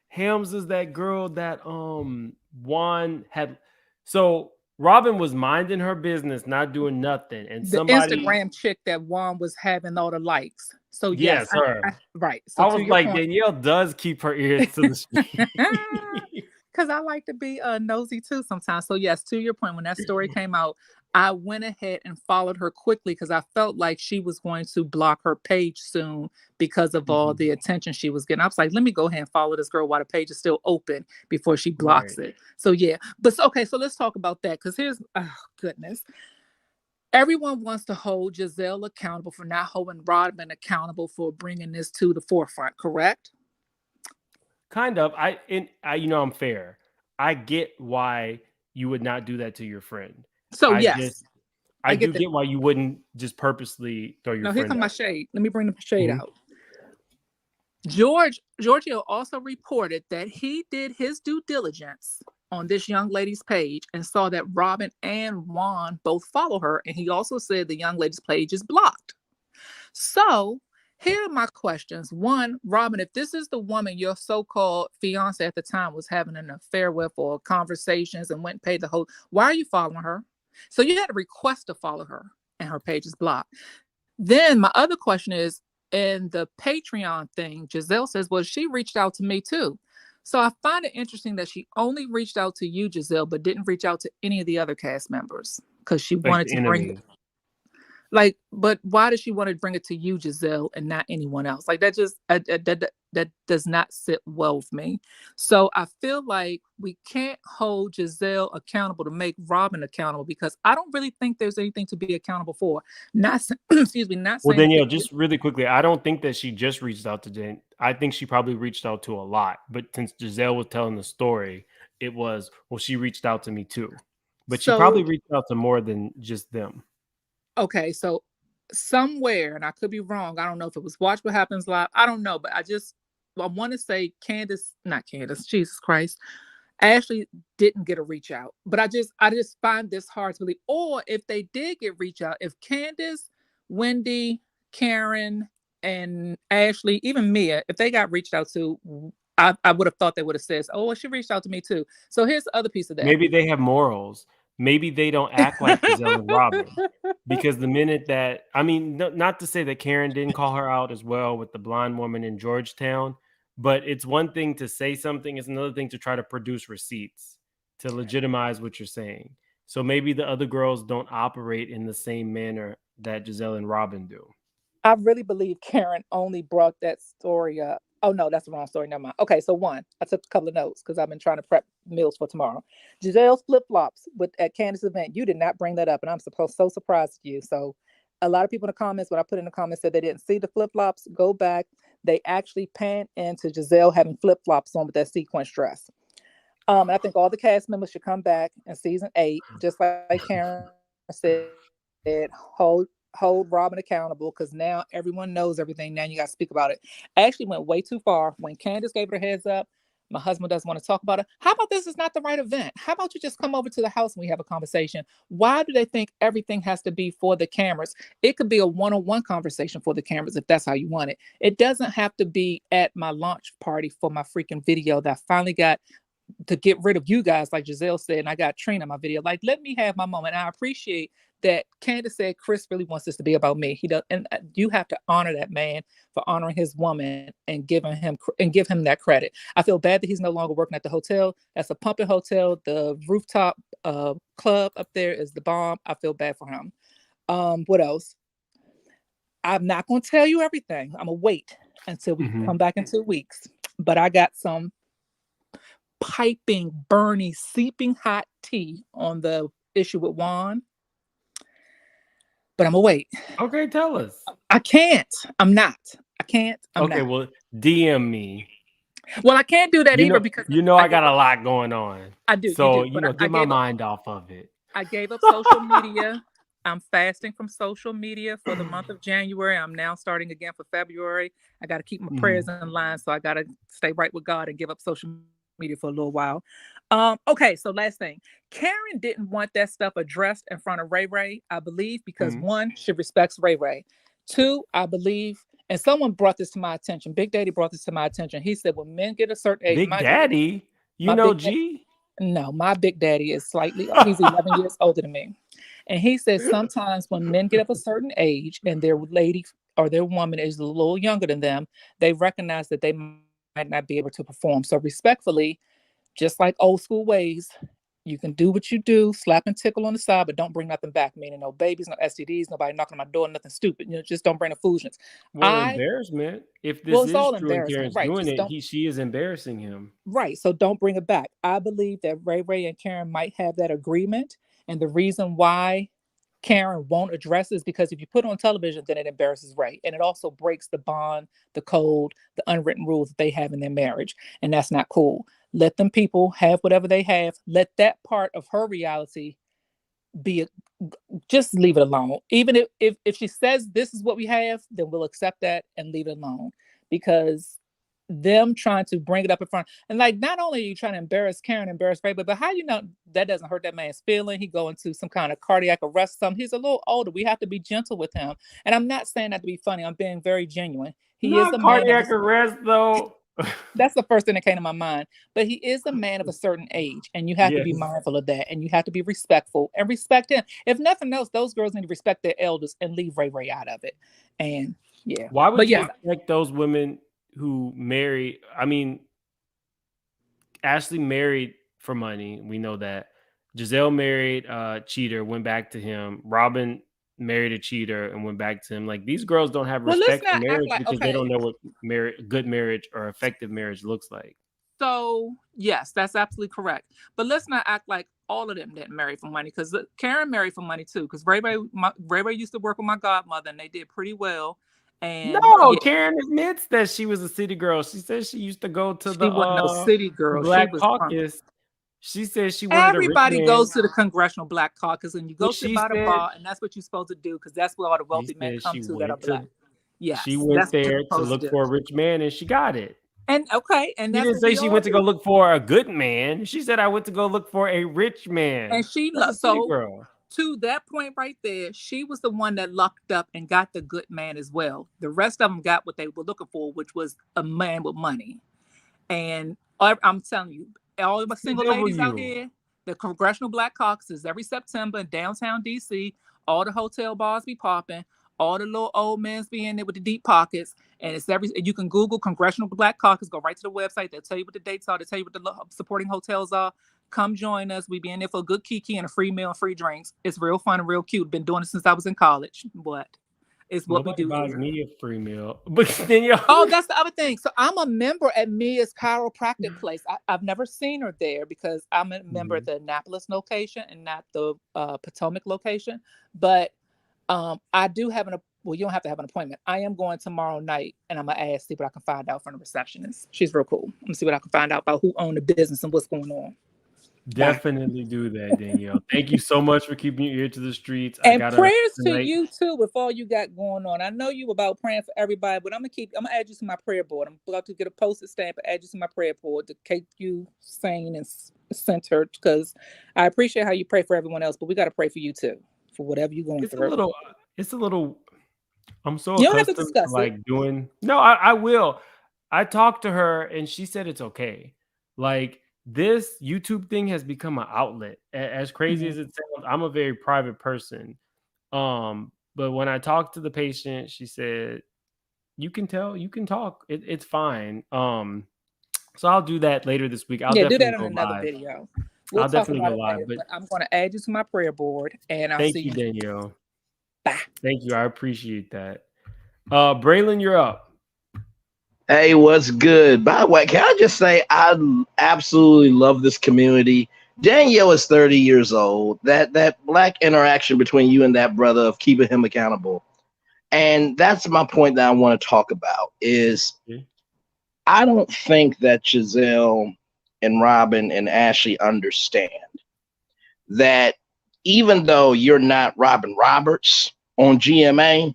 Hams is that girl that Juan had. So Robyn was minding her business, not doing nothing, and The somebody, Instagram chick that Juan was having all the likes. So yes, yes, her. right. So I to was your like, point, Danielle does keep her ears to the street. because I like to be nosy too sometimes. So yes, to your point, when that story came out, I went ahead and followed her quickly because I felt like she was going to block her page soon because of all Mhm. the attention she was getting. I was like, let me go ahead and follow this girl while the page is still open before she blocks Right. it. So yeah, but okay, so let's talk about that because here's oh goodness. Everyone wants to hold Gisele accountable for not holding Rodman accountable for bringing this to the forefront, correct? Kind of. I'm fair. I get why you would not do that to your friend. So I just yes, I I do get that. get why you wouldn't just purposely throw your Now here friend comes my out. shade. Let me bring the shade Mhm. out. Giorgio also reported that he did his due diligence on this young lady's page and saw that Robyn and Juan both follow her, and he also said the young lady's page is blocked. So here are my questions. One, Robyn, if this is the woman your so-called fiance at the time was having an affair with or conversations and went and paid the whole, why are you following her? So you had to request to follow her and her page is blocked. Then my other question is, in the Patreon thing, Gisele says, well, she reached out to me too. So I find it interesting that she only reached out to you, Gisele, but didn't reach out to any of the other cast members because she Like wanted the to bring enemy. like, but why does she want to bring it to you, Gisele, and not anyone else? Like that just that does not sit well with me. So I feel like we can't hold Gisele accountable to make Robyn accountable because I don't really think there's anything to be accountable for. Not excuse me, not Well, saying that Danielle, just really quickly, I don't think that she just reached out to Jen. I think she probably reached out to a lot. But since Gisele was telling the story, it was, well, she reached out to me too. But she so probably reached out to more than just them. okay, so somewhere, and I could be wrong. I don't know if it was Watch What Happens Live. I don't know, but I want to say Candiace, not Candiace, Jesus Christ. Ashley didn't get a reach out, but I just find this hard to believe. Or if they did get reach out, if Candiace, Wendy, Karen, and Ashley, even Mia, if they got reached out to, I would have thought they would have said, "Oh, well, she reached out to me too." So here's the other piece of that. Maybe they have morals. Maybe they don't act like Gisele and Robyn. Because the minute that, I mean, not to say that Karen didn't call her out as well with the blonde woman in Georgetown, but it's one thing to say something, it's another thing to try to produce receipts to legitimize what you're saying. So maybe the other girls don't operate in the same manner that Gisele and Robyn do. I really believe Karen only brought that story up. Oh no, that's the wrong story. Never mind. Okay, so one, I took a couple of notes because I've been trying to prep meals for tomorrow. Gisele's flip flops with at Candace's event. You did not bring that up, and I'm so surprised at you. So, a lot of people in the comments, when I put in the comments, said they didn't see the flip flops. Go back. They actually panned into Gisele having flip flops on with that sequence dress. I think all the cast members should come back in season 8, just like Karen said, hold Robyn accountable because now everyone knows everything. Now you got to speak about it. Ashley went way too far. When Candace gave her heads up, my husband doesn't want to talk about it. How about this is not the right event? How about you just come over to the house and we have a conversation? Why do they think everything has to be for the cameras? It could be a one-on-one conversation for the cameras if that's how you want it. It doesn't have to be at my launch party for my freaking video that I finally got to get rid of you guys, like Gisele said, and I got Trina in my video. Like, let me have my moment. And I appreciate that Candace said Chris really wants this to be about me. He does, and you have to honor that man for honoring his woman and give him that credit. I feel bad that he's no longer working at the hotel. That's a pumping hotel. The rooftop club up there is the bomb. I feel bad for him. What else? I'm not going to tell you everything. I'm gonna wait until we come back in 2 weeks. But I got some piping, burning, seeping hot tea on the issue with Juan. But I'm gonna wait. Okay, tell us. I can't. I'm not. I can't. I'm Okay, not. well, DM me. Well, I can't do that either because I got a lot going on. I do. So, But I get my gave up. mind off of it. I gave up social media. I'm fasting from social media for the month of January. I'm now starting again for February. I got to keep my prayers in line, so I got to stay right with God and give up social media for a little while. Okay, so last thing. Karen didn't want that stuff addressed in front of Ray Ray, I believe, because one, she respects Ray Ray. Two, I believe, and someone brought this to my attention. Big Daddy brought this to my attention. He said when men get a certain age, Big Daddy, you know G? No, my Big Daddy is he's 11 years older than me. And he says sometimes when men get up a certain age and their lady or their woman is a little younger than them, they recognize that they might not be able to perform. So respectfully, just like old school ways, you can do what you do, slap and tickle on the side, but don't bring nothing back. Meaning no babies, no STDs, nobody knocking on my door, nothing stupid. Just don't bring the foolishness. Well, embarrassment. If this Well, it's is all true and embarrassment, Karen's right? doing Just it, she is embarrassing him. Right. So don't bring it back. I believe that Ray Ray and Karen might have that agreement. And the reason why Karen won't address it is because if you put it on television, then it embarrasses Ray. And it also breaks the bond, the code, the unwritten rules that they have in their marriage. And that's not cool. Let them people have whatever they have. Let that part of her reality be just leave it alone. Even if she says this is what we have, then we'll accept that and leave it alone. Because them trying to bring it up in front and like not only are you trying to embarrass Karen, embarrass Ray, but how you know that doesn't hurt that man's feeling? He go into some kind of cardiac arrest. He's a little older. We have to be gentle with him. And I'm not saying that to be funny. I'm being very genuine. He is a cardiac arrest though. That's the first thing that came to my mind. But he is a man of a certain age, and you have to be mindful of that, and you have to be respectful and respect him. If nothing else, those girls need to respect their elders and leave Ray Ray out of it. And yeah, why would you respect those women who marry? I mean, Ashley married for money. We know that. Gisele married a cheater, went back to him. Robyn married a cheater and went back to him. Like these girls don't have respect for marriage because they don't know what good marriage or effective marriage looks like. So yes, that's absolutely correct. But let's not act like all of them didn't marry for money, because Karen married for money too. Because Ray Ray used to work with my godmother, and they did pretty well. And Karen admits that she was a city girl. She says she used to go to the no city girl. Black Caucus. She says she wanted everybody goes to the Congressional Black Caucus, and you go sit by the bar, and that's what you're supposed to do, because that's where all the wealthy men come to that are black. Yes, she went there to look for a rich man, and she got it. And and she didn't say she went to go look for a good man. She said I went to go look for a rich man. And she girl. To that point right there, she was the one that lucked up and got the good man as well. The rest of them got what they were looking for, which was a man with money. And I'm telling you, all the single ladies out here, the Congressional Black Caucus is every September in downtown DC. All the hotel bars be popping. All the little old men be in there with the deep pockets. And it's you can Google Congressional Black Caucus, go right to the website. They'll tell you what the dates are. They'll tell you what the supporting hotels are. Come join us. We be in there for a good kiki and a free meal and free drinks. It's real fun and real cute. Been doing it since I was in college. But it's what we do. Buys me a free meal. But then that's the other thing. So I'm a member at Mia's chiropractic place. I've never seen her there because I'm a member at the Annapolis location and not the Potomac location. But I do have you don't have to have an appointment. I am going tomorrow night, and I'm gonna see what I can find out from the receptionist. She's real cool. I'm gonna see what I can find out about who owned the business and what's going on. Definitely do that, Danielle. Thank you so much for keeping your ear to the streets. And prayers to you too with all you got going on. I know you about praying for everybody, but I'm gonna add you to my prayer board. I'm about to get a postage stamp and add you to my prayer board to keep you sane and centered, because I appreciate how you pray for everyone else, but we got to pray for you too for whatever you're going through. It's a little. I'm so you don't have to discuss doing. No, I will. I talked to her and she said it's okay. Like, this YouTube thing has become an outlet. As crazy as it sounds, I'm a very private person. But when I talked to the patient, she said, you can talk. It's fine. So I'll do that later this week. I'll definitely do that on another live. Video. I'll definitely go live. But I'm going to add you to my prayer board, and I'll see you. Thank you, Danielle. Bye. Thank you. I appreciate that. Braylon, you're up. Hey, what's good? By the way, can I just say I absolutely love this community. Danielle is 30 years old. That black interaction between you and that brother of keeping him accountable. And that's my point that I want to talk about is I don't think that Gisele and Robyn and Ashley understand that even though you're not Robin Roberts on GMA,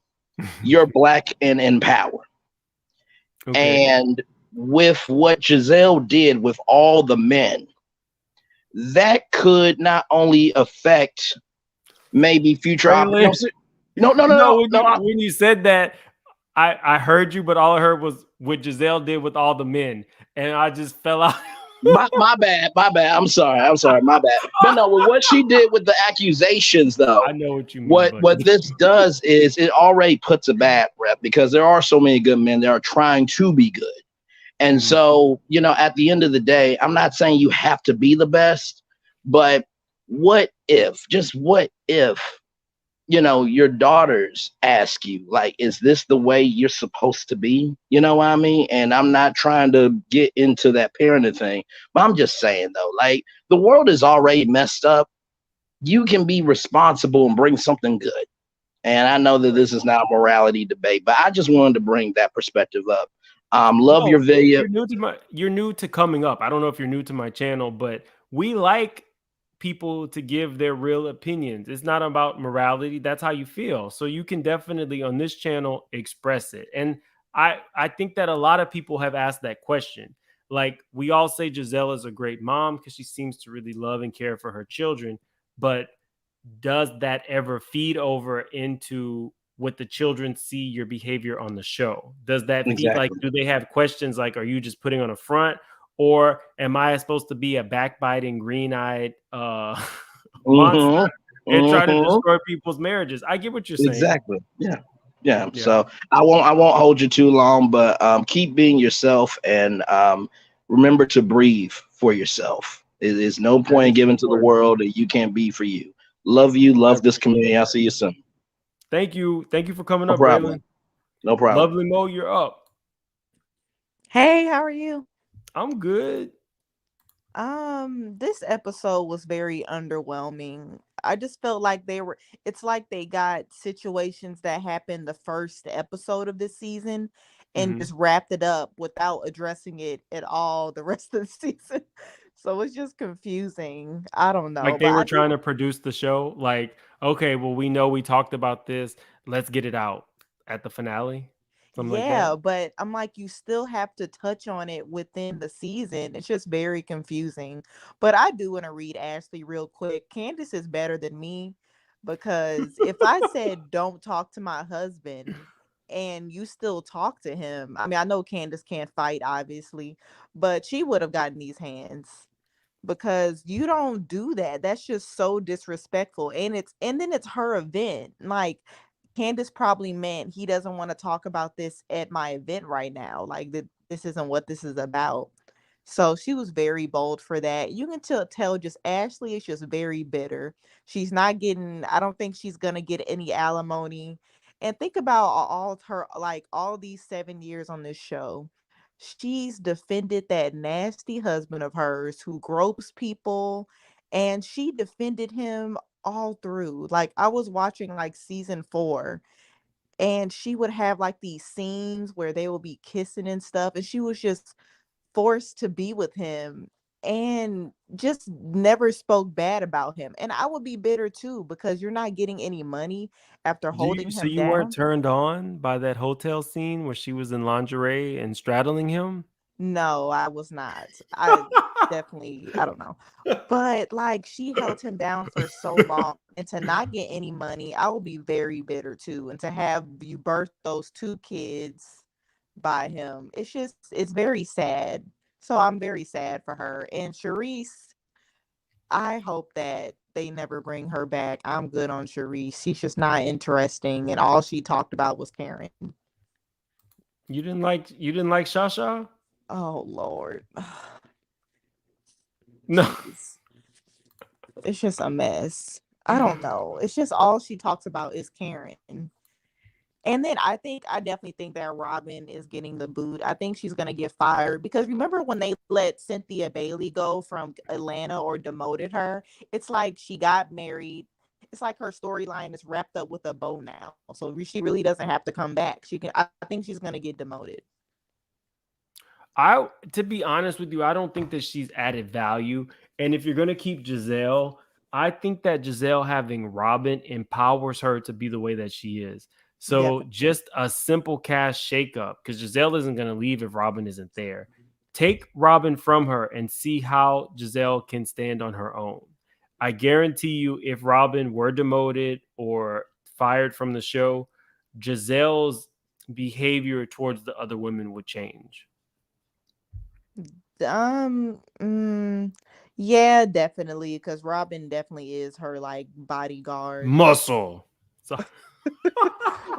you're black and in power. Okay. And with what Giselle did with all the men, that could not only affect maybe future Really? No, when you said that, I heard you, but all I heard was what Giselle did with all the men, and I just fell out. My bad, my bad. I'm sorry, my bad. But no, with what she did with the accusations, I though, know what you mean, what buddy. this does is it already puts a bad rep because there are so many good men that are trying to be good. And Mhm. so, at the end of the day, I'm not saying you have to be the best, but just what if, your daughters ask you, like, is this the way you're supposed to be? You know what I mean? And I'm not trying to get into that parenting thing, but I'm just saying, though, like, the world is already messed up. You can be responsible and bring something good. And I know that this is not a morality debate, but I just wanted to bring that perspective up. Love No, your video. you're new to coming up. I don't know if you're new to my channel, but we like people to give their real opinions. It's not about morality. That's how you feel. So you can definitely on this channel express it. And I think that a lot of people have asked that question. Like we all say Giselle is a great mom because she seems to really love and care for her children, but does that ever feed over into what the children see your behavior on the show? Does that feed, like, Exactly. do they have questions like, are you just putting on a front, or am I supposed to be a backbiting, green-eyed monster Mm-hmm. and try to Mm-hmm. destroy people's marriages? I get what you're saying. Exactly. Yeah. Yeah. Yeah, So I won't hold you too long, but keep being yourself and remember to breathe for yourself. There's no that point in is giving to the important. world that you can't be for you. Love you, I love this appreciate community. I'll that. see you soon. Thank you for coming No up, problem. Braylon. No problem. Lovely Mo, you're up. Hey, how are you? I'm good. This episode was very underwhelming. I just felt like it's like they got situations that happened the first episode of this season and Mhm. just wrapped it up without addressing it at all the rest of the season. So it's just confusing. I don't know, Like they but were I do. trying to produce the show. Like, okay, well, we know we talked about this. Let's get it out at the finale. Something like that. Yeah, but I'm like, you still have to touch on it within the season. It's just very confusing. But I do want to read Ashley real quick. Candace is better than me because if I said don't talk to my husband and you still talk to him, I mean, I know Candace can't fight, obviously, but she would have gotten these hands because you don't do that. That's just so disrespectful. And then it's her event. Like Candace probably meant he doesn't want to talk about this at my event right now. Like this isn't what this is about. So she was very bold for that. You can tell just Ashley is just very bitter. She's not getting, I don't think she's gonna get any alimony. And think about all of her, like all these 7 years on this show. She's defended that nasty husband of hers who gropes people, and she defended him all through. Like I was watching like season 4, and she would have like these scenes where they will be kissing and stuff, and she was just forced to be with him and just never spoke bad about him. And I would be bitter too because you're not getting any money after holding So him you weren't down. turned on by that hotel scene where she was in lingerie and straddling him? No, I was not. I definitely, I don't know. But like she held him down for so long and to not get any money, I will be very bitter too. And to have you birth those 2 kids by him, it's very sad. So I'm very sad for her. And Charisse, I hope that they never bring her back. I'm good on Charisse. She's just not interesting. And all she talked about was Karen. You didn't like Shasha? Oh Lord. No. Jeez. It's just a mess. I don't know. It's just all she talks about is Karen. And then I definitely think that Robyn is getting the boot. I think she's gonna get fired because remember when they let Cynthia Bailey go from Atlanta or demoted her? It's like she got married. It's like her storyline is wrapped up with a bow now. So she really doesn't have to come back. I think she's gonna get demoted. To be honest with you, I don't think that she's added value. And if you're going to keep Giselle, I think that Giselle having Robyn empowers her to be the way that she is. So just a simple cast shakeup, because Gisele isn't going to leave if Robyn isn't there. Take Robyn from her and see how Gisele can stand on her own. I guarantee you, if Robyn were demoted or fired from the show, Gisele's behavior towards the other women would change. Yeah, definitely, because Robyn definitely is her like bodyguard. Muscle. So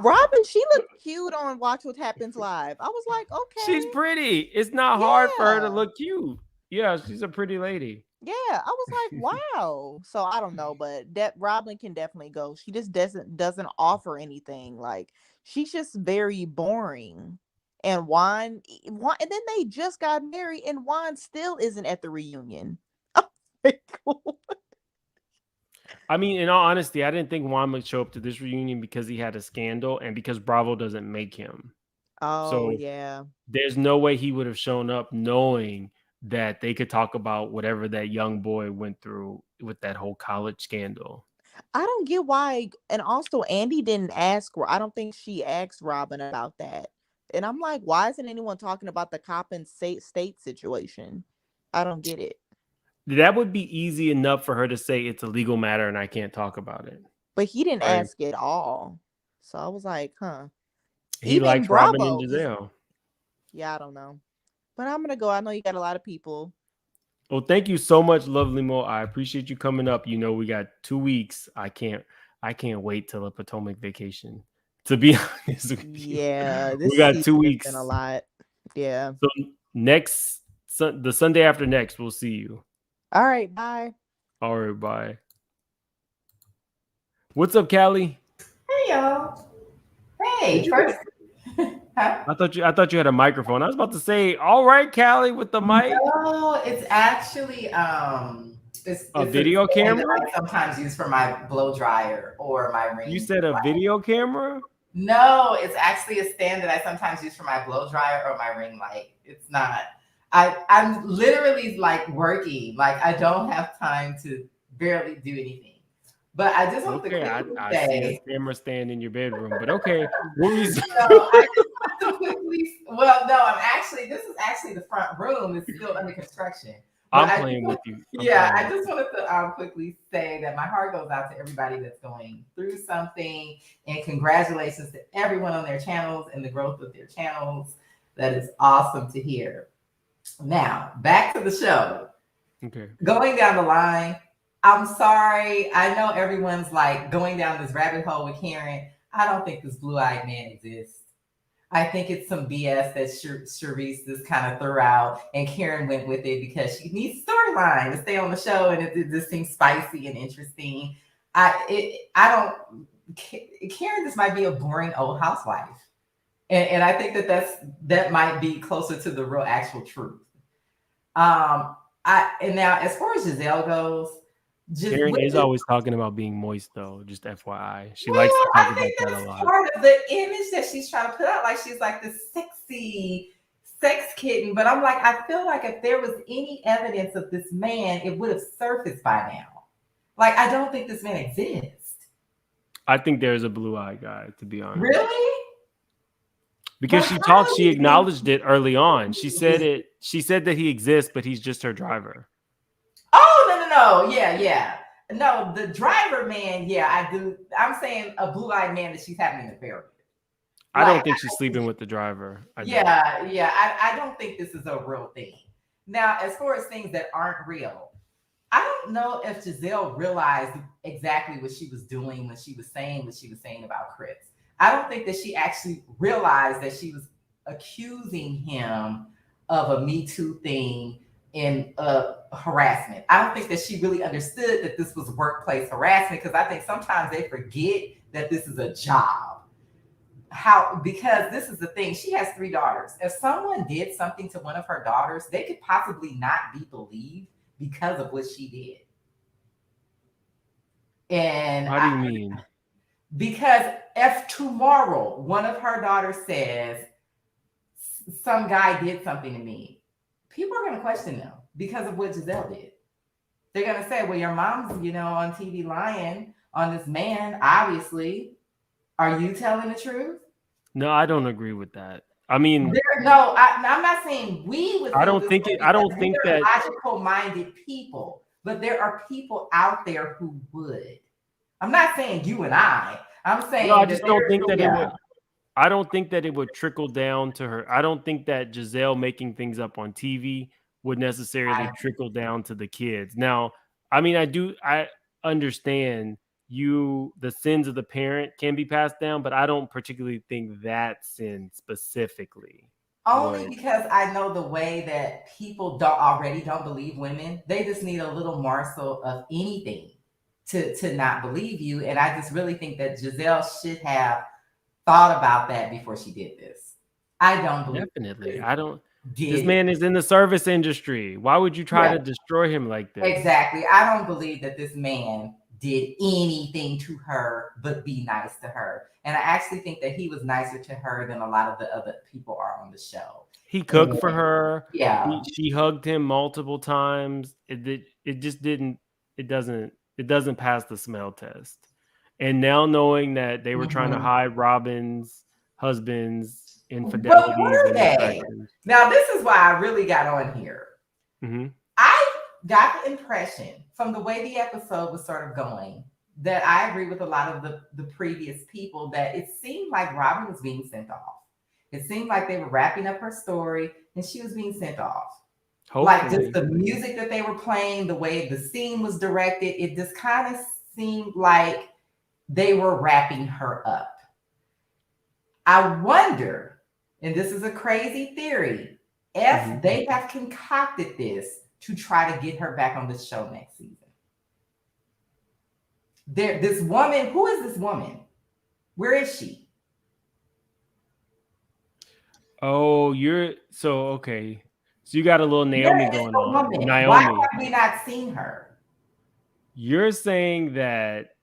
Robyn, she looked cute on Watch What Happens Live. I was like, okay, she's pretty. It's not hard for her to look cute. Yeah, she's a pretty lady. yeah. I was like, wow. So I don't know, but that Robyn can definitely go. She just doesn't offer anything. Like she's just very boring. And Juan, and then they just got married, and Juan still isn't at the reunion. I mean, in all honesty, I didn't think Juan would show up to this reunion because he had a scandal and because Bravo doesn't make him. Oh, So yeah. there's no way he would have shown up knowing that they could talk about whatever that young boy went through with that whole college scandal. I don't get why. And also, Andy didn't ask her. I don't think she asked Robyn about that. And I'm like, why isn't anyone talking about the Coppin state situation? I don't get it. That would be easy enough for her to say it's a legal matter and I can't talk about it. But he didn't ask at all. So I was like, huh. He Even likes Bravo Robyn and Gisele. Yeah, I don't know. But I'm going to go. I know you got a lot of people. Well, thank you so much, Lovely Mo. I appreciate you coming up. You know, we got 2 weeks. I can't wait till the Potomac vacation. To be honest with you. Yeah, this we got 2 weeks. Been a lot. Yeah. So the Sunday after next, we'll see you. All right, bye. All right, bye. What's up, Callie? Hey, y'all. Hey, first. Huh? I thought you had a microphone. I was about to say, all right, Callie, with the mic. No, it's actually it's a video camera. I sometimes use for my blow dryer or my ring. You said a video camera? No, it's actually a stand that I sometimes use for my blow dryer or my ring light. It's not. I'm literally like working. Like I don't have time to barely do anything. But I just want to quickly I say, see a camera stand in your bedroom, but okay. Well, no, this is actually the front room. It's still under construction. I'm playing with you. I just wanted to quickly say that my heart goes out to everybody that's going through something, and congratulations to everyone on their channels and the growth of their channels. That is awesome to hear. Now, back to the show. Okay. Going down the line, I'm sorry. I know everyone's like going down this rabbit hole with Karen. I don't think this blue-eyed man exists. I think it's some BS that Charisse just kind of threw out, and Karen went with it because she needs storyline to stay on the show, and it just seems spicy and interesting. Karen, this might be a boring old housewife, and I think that might be closer to the real actual truth. And now as far as Gisele goes. Karen is always talking about being moist, though. Just FYI, she likes to talk about that a lot. Part of the image that she's trying to put out, like she's like this sexy sex kitten. But I'm like, I feel like if there was any evidence of this man, it would have surfaced by now. Like, I don't think this man exists. I think there's a blue-eyed guy, to be honest. Really? Because she acknowledged it early on. She said that he exists, but he's just her driver. Oh, no. Yeah. No, the driver man, yeah, I do. I'm saying a blue-eyed man that she's having an affair with. I don't think she's sleeping with the driver. I don't think this is a real thing. Now, as far as things that aren't real, I don't know if Gisele realized exactly what she was doing when she was saying what she was saying about Chris. I don't think that she actually realized that she was accusing him of a Me Too thing in harassment. I don't think that she really understood that this was workplace harassment, because I think sometimes they forget that this is a job. Because this is the thing, she has 3 daughters. If someone did something to one of her daughters, they could possibly not be believed because of what she did. And how do you mean? Because if tomorrow one of her daughters says some guy did something to me, people are going to question them because of what Gisele did. They're going to say, well, your mom's, on TV lying on this man, obviously. Are you telling the truth? No, I don't agree with that. I mean, No, I'm not saying we would I feel don't this think way it. I don't because think we're that. logical-minded people, but there are people out there who would. I'm not saying you and I. I'm saying No, I that just don't think that it would. yeah. I don't think that it would trickle down to her. I don't think that Gisele making things up on TV would necessarily trickle down to the kids. Now, I mean, I understand the sins of the parent can be passed down, but I don't particularly think that sin specifically Only would. because I know the way that people don't believe women. They just need a little morsel of anything to not believe you. And I just really think that Gisele should have thought about that before she did this. I don't believe Definitely. I don't. This did man is in the service industry. Why would you try yeah, to destroy him like this? exactly. I don't believe that this man did anything to her but be nice to her. And I actually think that he was nicer to her than a lot of the other people are on the show. He cooked for her. Yeah. She hugged him multiple times. It just didn't. It doesn't pass the smell test. And now knowing that they were trying to hide Robyn's husband's But infidelities were and they? infractions. Now, this is why I really got on here. Mhm. I got the impression from the way the episode was sort of going that I agree with a lot of the previous people that it seemed like Robyn was being sent off. It seemed like they were wrapping up her story and she was being sent off. Like Hopefully. just the music that they were playing, the way the scene was directed, it just kind of seemed like they were wrapping her up. I wonder, and this is a crazy theory, if they have concocted this to try to get her back on the show next season. This woman, who is this woman? Where is she? Oh, okay. So you got a little Naomi Where is going the on. woman? Naomi. Why have we not seen her? You're saying that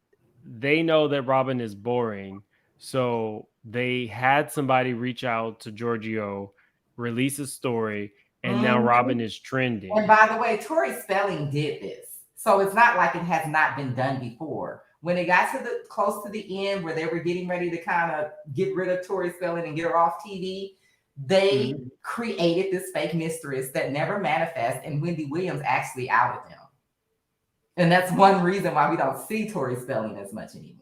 they know that Robyn is boring, so they had somebody reach out to Giorgio, release a story, and now Robyn is trending. And by the way, Tori Spelling did this. So it's not like it has not been done before. When it got to close to the end where they were getting ready to kind of get rid of Tori Spelling and get her off TV, they created this fake mistress that never manifests, and Wendy Williams actually outed them. And that's one reason why we don't see Tori Spelling as much anymore.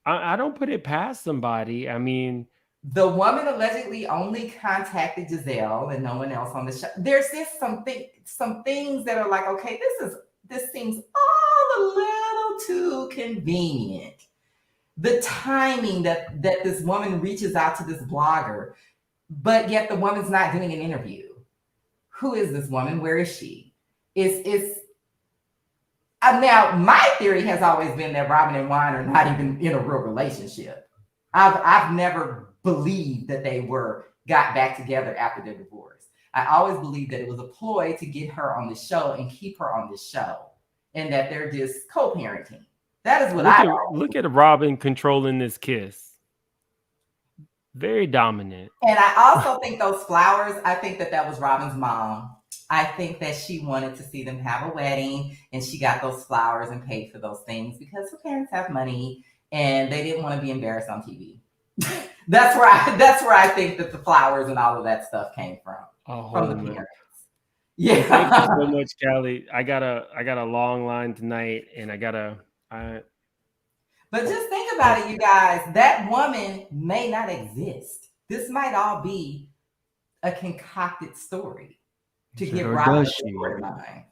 I don't put it past somebody. I mean, the woman allegedly only contacted Gisele and no one else on the show. There's just some things that are like, okay, this seems all a little too convenient. The timing that this woman reaches out to this blogger, but yet the woman's not doing an interview. Who is this woman? Where is she? Now, my theory has always been that Robyn and Wine are not even in a real relationship. I've never believed that they got back together after their divorce. I always believed that it was a ploy to get her on the show and keep her on the show, and that they're just co-parenting. That is what look at Robyn controlling this kiss. Very dominant. And I also think those flowers, I think that was Robyn's mom. I think that she wanted to see them have a wedding, and she got those flowers and paid for those things because her parents have money and they didn't want to be embarrassed on TV. That's where I think that the flowers and all of that stuff came from the parents. Yeah. Thank you so much, Callie. I got a long line tonight, and But just think about it, you guys. That woman may not exist. This might all be a concocted story to give Robyn a storyline.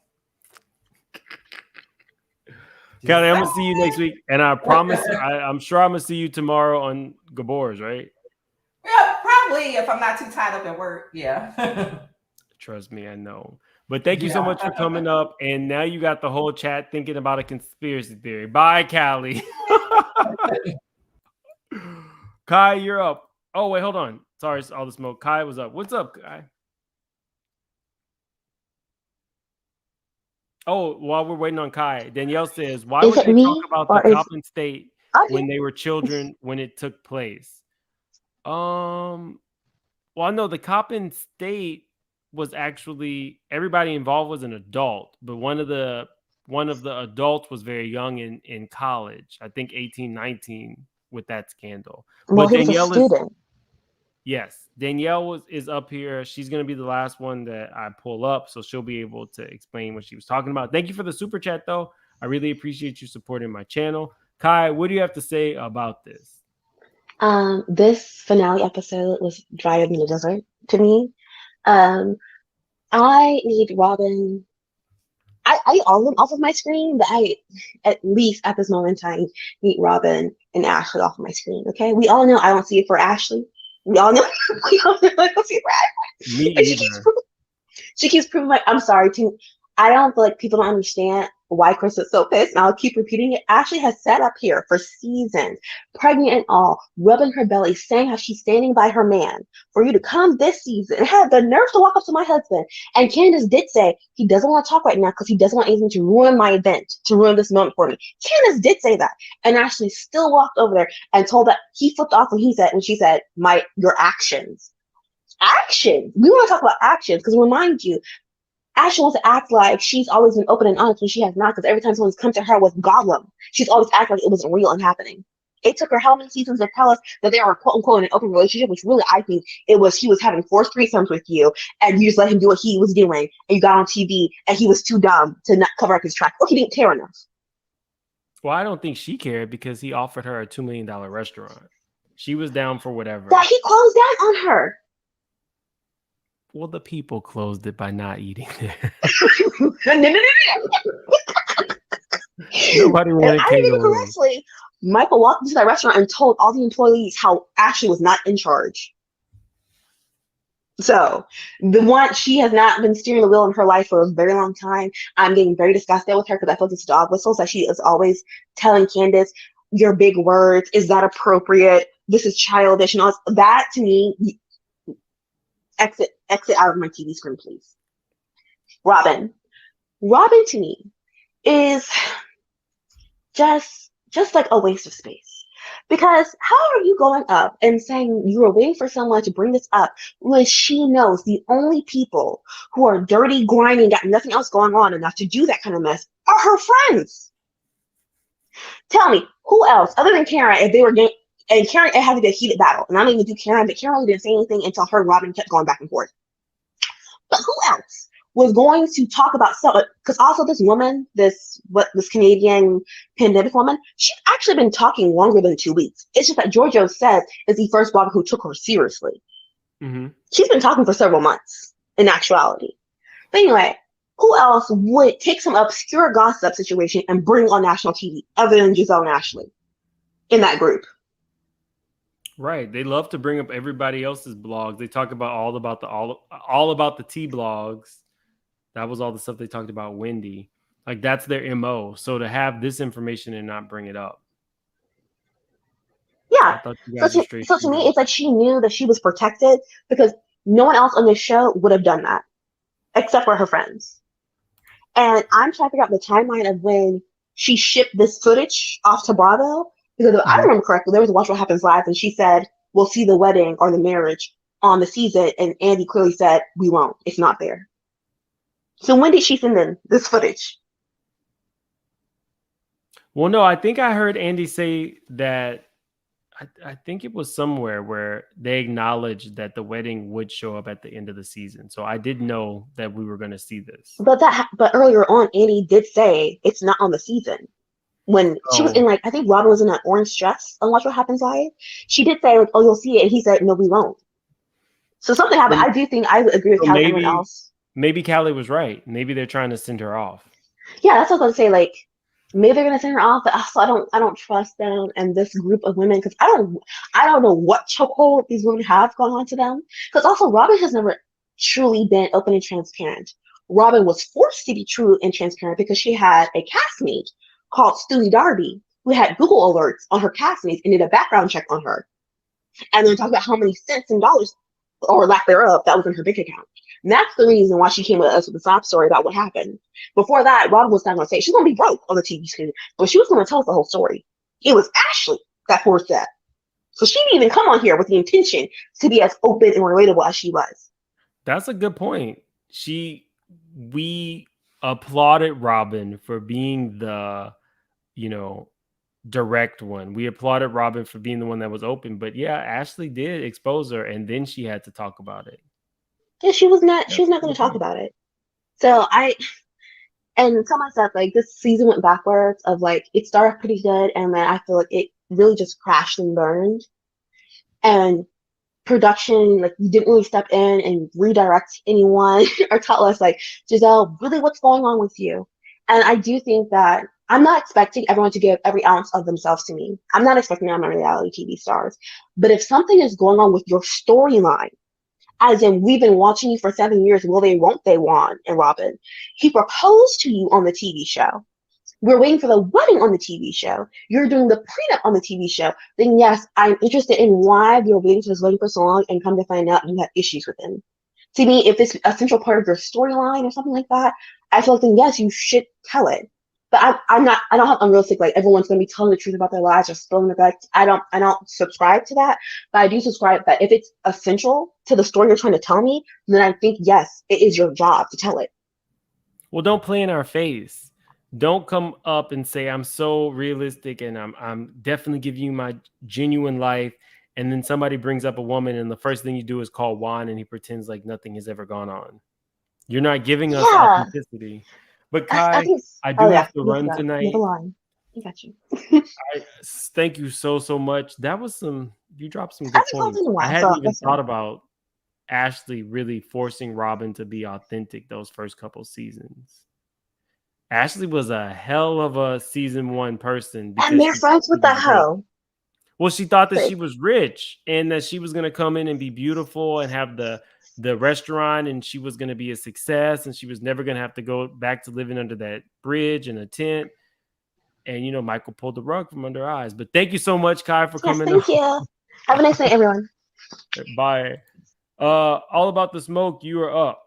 Callie, I'm gonna see you next week, and I promise I'm sure I'm gonna see you tomorrow on Gabor's, right? Yeah, probably if I'm not too tied up at work. Yeah. Trust me, I know. But thank you so much for coming up. And now you got the whole chat thinking about a conspiracy theory. Bye, Callie. Kai, you're up. Oh, wait, hold on. Sorry, all the smoke. Kai was up. What's up, Kai? Oh, while we're waiting on Kai, Danielle says, why would they talk about the Coppin State when they were children when it took place? Well, I know the Coppin State was actually everybody involved was an adult, but one of the adults was very young in college. I think 18, 19. with that scandal. Well, But he was a Danielle is student. yes, Danielle is up here. She's gonna be the last one that I pull up, so she'll be able to explain what she was talking about. Thank you for the super chat, though. I really appreciate you supporting my channel. Kai, what do you have to say about this? This finale episode was drier than the desert to me. Um, I need Robyn. I need all of them off of my screen, but I, at least at this moment in time, need Robyn and Ashley off of my screen. Okay, we all know I don't see it for Ashley. We all know, we all know I don't see it for Ashley. Me And either. she keeps proving like, I'm sorry, I don't feel like people don't understand why Chris is so pissed, and I'll keep repeating it. Ashley has sat up here for seasons, pregnant and all, rubbing her belly, saying how she's standing by her man, for you to come this season and have the nerve to walk up to my husband. And Candiace did say he doesn't want to talk right now because he doesn't want anything to ruin my event, to ruin this moment for me. Candiace did say that. And Ashley still walked over there and told that he flipped off when she said, your actions. Actions. We want to talk about actions because remind you, Ashley wants to act like she's always been open and honest when she has not, because every time someone's come to her with Gollum, she's always acted like it wasn't real and happening. It took her how many seasons to tell us that they were quote unquote in an open relationship, which really I think it was he was having forced threesomes with you and you just let him do what he was doing and you got on TV and he was too dumb to not cover up his tracks or he didn't care enough. Well, I don't think she cared because he offered her a $2 million restaurant. She was down for whatever. That he closed down on her. Well, the people closed it by not eating there. Nobody wanted I remember catering. correctly, Michael walked into that restaurant and told all the employees how Ashley was not in charge. So she has not been steering the wheel in her life for a very long time. I'm getting very disgusted with her because I feel like it's dog whistles that she is always telling Candiace, your big words, is that appropriate? This is childish and all that. To me, exit out of my TV screen, please. Robyn to me is just like a waste of space. Because how are you going up and saying you were waiting for someone to bring this up when she knows the only people who are dirty, grimy, got nothing else going on enough to do that kind of mess are her friends? Tell me, who else other than Karen, if they were getting, and Karen, it had to be a heated battle. And I don't even do Karen, but Karen really didn't say anything until her and Robyn kept going back and forth. But who else was going to talk about something? Because also this woman, this Canadian pandemic woman, she's actually been talking longer than 2 weeks. It's just that Giorgio says is the first blogger who took her seriously. Mm-hmm. She's been talking for several months, in actuality. But anyway, who else would take some obscure gossip situation and bring on national TV other than Gisele and Ashley in that group? Right. They love to bring up everybody else's blogs. They talk about all about the tea blogs. That was all the stuff they talked about Wendy. Like that's their MO. So to have this information and not bring it up. Yeah. So to me, it's like she knew that she was protected because no one else on this show would have done that except for her friends. And I'm trying to figure out the timeline of when she shipped this footage off to Bravo. Because if I remember correctly, there was a Watch What Happens Live, and she said, we'll see the wedding or the marriage on the season. And Andy clearly said, we won't. It's not there. So when did she send in this footage? Well, no, I think I heard Andy say that. I think it was somewhere where they acknowledged that the wedding would show up at the end of the season. So I did know that we were going to see this. But earlier on, Andy did say it's not on the season. When she was in, like, I think Robyn was in an orange dress on Watch What Happens Live. She did say, like, oh, you'll see it. And he said, no, we won't. So something happened. I do think I would agree with Callie and everyone else. Maybe Callie was right. Maybe they're trying to send her off. Yeah, that's what I was going to say. Like, maybe they're going to send her off, but also I don't trust them and this group of women because I don't know what chokehold these women have gone on to them. Because also Robyn has never truly been open and transparent. Robyn was forced to be true and transparent because she had a castmate called Stewie Darby, who had Google alerts on her castmates and did a background check on her. And then talk about how many cents and dollars, or lack thereof, that was in her bank account. And that's the reason why she came with us with the sob story about what happened. Before that, Robyn was not going to say she's going to be broke on the TV screen, but she was going to tell us the whole story. It was Ashley that forced that. So she didn't even come on here with the intention to be as open and relatable as she was. That's a good point. We applauded Robyn for being the direct one. We applauded Robyn for being the one that was open, but yeah, Ashley did expose her, and then she had to talk about it. Yeah, she was not That's going to talk about it. So and tell myself, like, this season went backwards of, like, it started pretty good, and then I feel like it really just crashed and burned. And production, like, you didn't really step in and redirect anyone or tell us, like, Gisele, really what's going on with you? And I do think that I'm not expecting everyone to give every ounce of themselves to me. I'm not expecting that on my reality TV stars. But if something is going on with your storyline, as in we've been watching you for 7 years, will they, won't they, Juan and Robyn? He proposed to you on the TV show. We're waiting for the wedding on the TV show. You're doing the prenup on the TV show. Then yes, I'm interested in why you're waiting for this wedding for so long and come to find out you had issues with him. To me, if it's a central part of your storyline or something like that, I feel like then yes, you should tell it. But I don't have unrealistic, like, everyone's gonna be telling the truth about their lives or spilling the guts. I don't subscribe to that, but I do subscribe that if it's essential to the story you're trying to tell me, then I think yes, it is your job to tell it. Well, don't play in our face. Don't come up and say I'm so realistic and I'm definitely giving you my genuine life. And then somebody brings up a woman, and the first thing you do is call Juan, and he pretends like nothing has ever gone on. You're not giving us Yeah, authenticity. But I Kai, think. I Oh do yeah, have to you run forgot. You tonight. have a line. I got you. Thank you so much. That was you dropped some I good haven't talked points. in a I while, hadn't so even that's fine. thought about Ashley really forcing Robyn to be authentic those first couple seasons. Ashley was a hell of a season 1 person because And they're she friends with the was rich. hoe. Well, she thought that Like, she was rich and that she was going to come in and be beautiful and have the restaurant, and she was going to be a success, and she was never going to have to go back to living under that bridge in a tent. And Michael pulled the rug from under her eyes. But thank you so much, Kai, for yes, coming thank on. you. Have a nice night, everyone. Bye. All About the Smoke, you are up.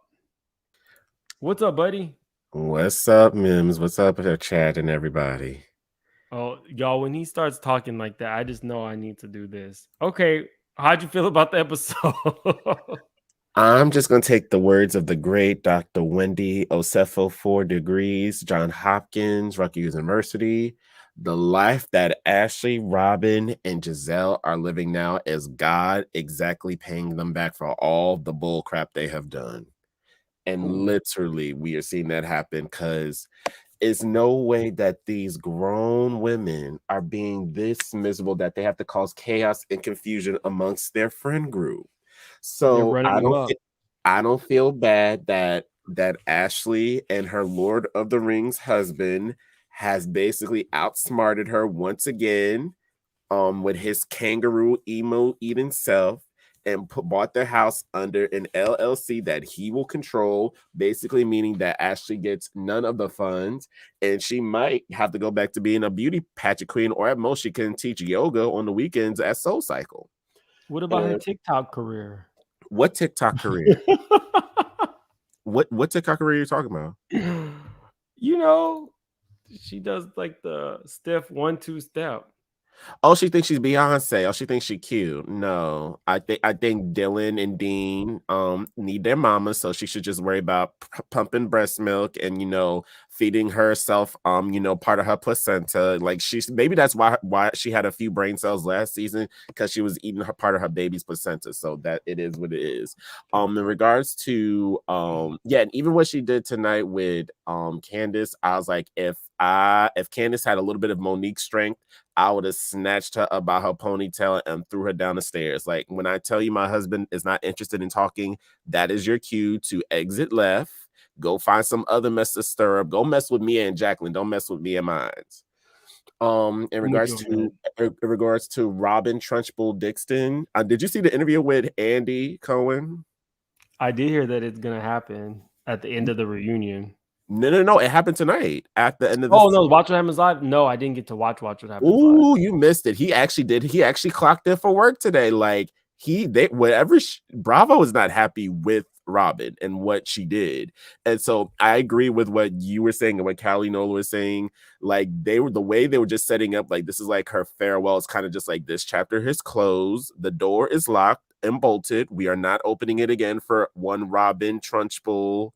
What's up, buddy? What's up, Mims? What's up with chat and everybody? Oh, y'all, when he starts talking like that, I just know I need to do this. Okay, how'd you feel about the episode? I'm just going to take the words of the great Dr. Wendy Osefo, 4 degrees, John Hopkins, Rutgers University. The life that Ashley, Robyn, and Gisele are living now is God exactly paying them back for all the bull crap they have done. And literally, we are seeing that happen because it's no way that these grown women are being this miserable that they have to cause chaos and confusion amongst their friend group. They're So running amok. I don't feel bad that Ashley and her Lord of the Rings husband has basically outsmarted her once again with his kangaroo emo eating self, and bought their house under an LLC that he will control, basically meaning that Ashley gets none of the funds, and she might have to go back to being a beauty pageant queen, or at most she can teach yoga on the weekends at Soul Cycle. What about her TikTok career? What TikTok career? What TikTok career are you talking about? She does like the stiff 1-2 step. Oh, she thinks she's Beyonce. Oh, she thinks she's cute. No, I think Dylan and Dean need their mama, so she should just worry about pumping breast milk and feeding herself part of her placenta. Like maybe that's why she had a few brain cells last season, because she was eating her part of her baby's placenta. So that it is what it is. In regards to and even what she did tonight with Candiace, I was like, if Candiace had a little bit of Monique strength, I would have snatched her about her ponytail and threw her down the stairs. Like, when I tell you my husband is not interested in talking, that is your cue to exit left. Go find some other mess to stir up. Go mess with Mia and Jacqueline. Don't mess with me and mine. In regards to Robyn Trunchbull Dixon, did you see the interview with Andy Cohen? I did hear that it's gonna happen at the end of the reunion. No, it happened tonight at the end of the no, Watch What Happens Live. No, I didn't get to watch What Happens Live. Ooh, you missed it. He actually did. He actually clocked in for work today. Like Bravo is not happy with Robyn and what she did. And so I agree with what you were saying and what Callie Nola was saying. Like, the way they were just setting up, like, this is like her farewell. It's kind of just like, this chapter has closed. The door is locked and bolted. We are not opening it again for one Robyn Trunchbull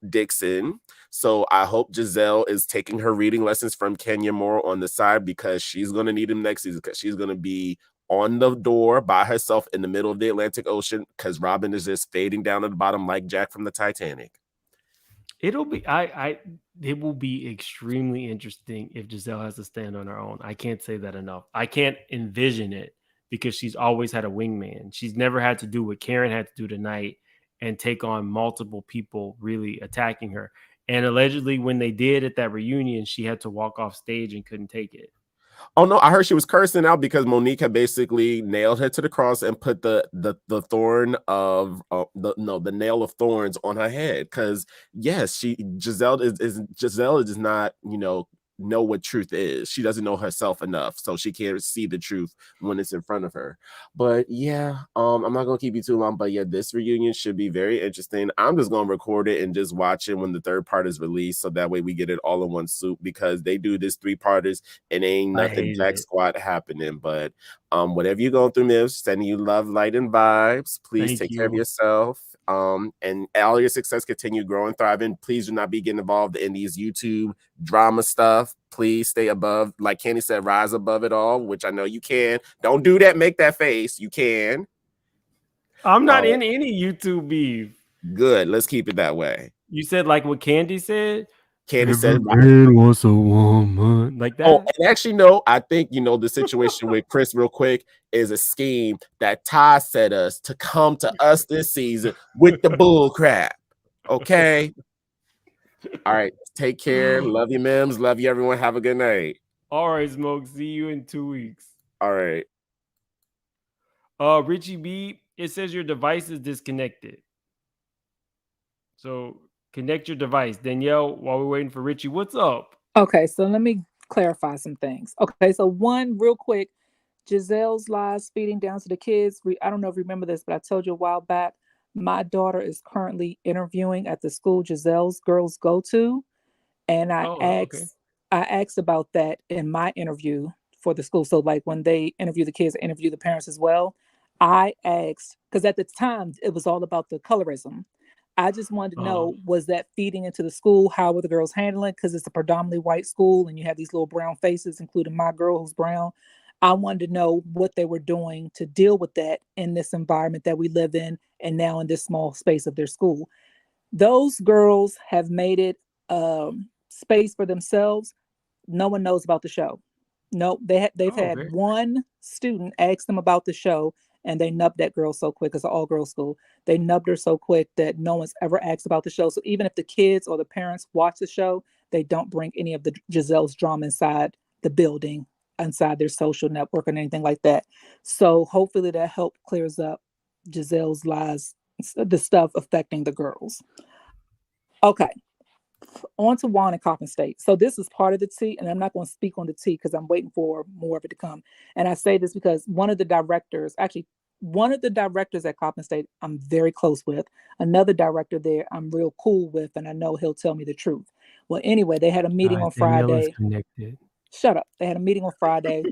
Dixon. So I hope Gisele is taking her reading lessons from Kenya Moore on the side, because she's going to need him next season, because she's going to be on the door by herself in the middle of the Atlantic Ocean, because Robyn is just fading down at the bottom like Jack from the Titanic. It will be extremely interesting if Gisele has to stand on her own. I can't say that enough. I can't envision it because she's always had a wingman. She's never had to do what Karen had to do tonight and take on multiple people really attacking her. And allegedly, when they did at that reunion, she had to walk off stage and couldn't take it. Oh no, I heard she was cursing out because Monique had basically nailed her to the cross and put the thorn of the nail of thorns on her head. Because yes, Gisele does not know what truth is. She doesn't know herself enough, so she can't see the truth when it's in front of her. But yeah, I'm not gonna keep you too long. But yeah, this reunion should be very interesting. I'm just gonna record it and just watch it when the third part is released, so that way we get it all in one soup, because they do this 3-parters and ain't nothing Jack Squad happening. But whatever you're going through, Miss, sending you love, light, and vibes. Please take care of yourself. And all your success, continue growing, thriving. Please do not be getting involved in these YouTube drama stuff. Please stay above, like Candy said, rise above it all, which I know you can. Don't do that. Make that face. You can. I'm not in any YouTube beef. Good. Let's keep it that way. You said like what Candy said? Candy said, man wants a woman. Like that? Oh, and actually, no, I think, the situation with Chris real quick is a scheme that Ty set us to come to us this season with the bull crap. Okay? All right. Take care. Love you, Mims. Love you, everyone. Have a good night. All right, Smoke. See you in 2 weeks. All right. Richie B, it says your device is disconnected. So connect your device. Danielle, while we're waiting for Richie, what's up? Okay, so let me clarify some things. Okay, so one real quick, Gisele's lies feeding down to the kids. I don't know if you remember this, but I told you a while back, my daughter is currently interviewing at the school Gisele's girls go to. And I asked about that in my interview for the school. So like when they interview the kids, interview the parents as well. I asked, because at the time it was all about the colorism. I just wanted to know, was that feeding into the school? How were the girls handling? Because it's a predominantly white school and you have these little brown faces, including my girl who's brown. I wanted to know what they were doing to deal with that in this environment that we live in and now in this small space of their school. Those girls have made it space for themselves. No one knows about the show. No, they've had one student ask them about the show, and they nubbed that girl so quick. It's an all-girls school. They nubbed her so quick that no one's ever asked about the show. So even if the kids or the parents watch the show, they don't bring any of the Gisele's drama inside the building, inside their social network or anything like that. So hopefully that clears up Gisele's lies, the stuff affecting the girls. Okay. On to Juan and Coppin State. So this is part of the tea, and I'm not going to speak on the tea because I'm waiting for more of it to come. And I say this because one of the directors at Coppin State, I'm very close with. Another director there, I'm real cool with, and I know he'll tell me the truth. Well, anyway, they had a meeting on Friday. Shut up. They had a meeting on Friday.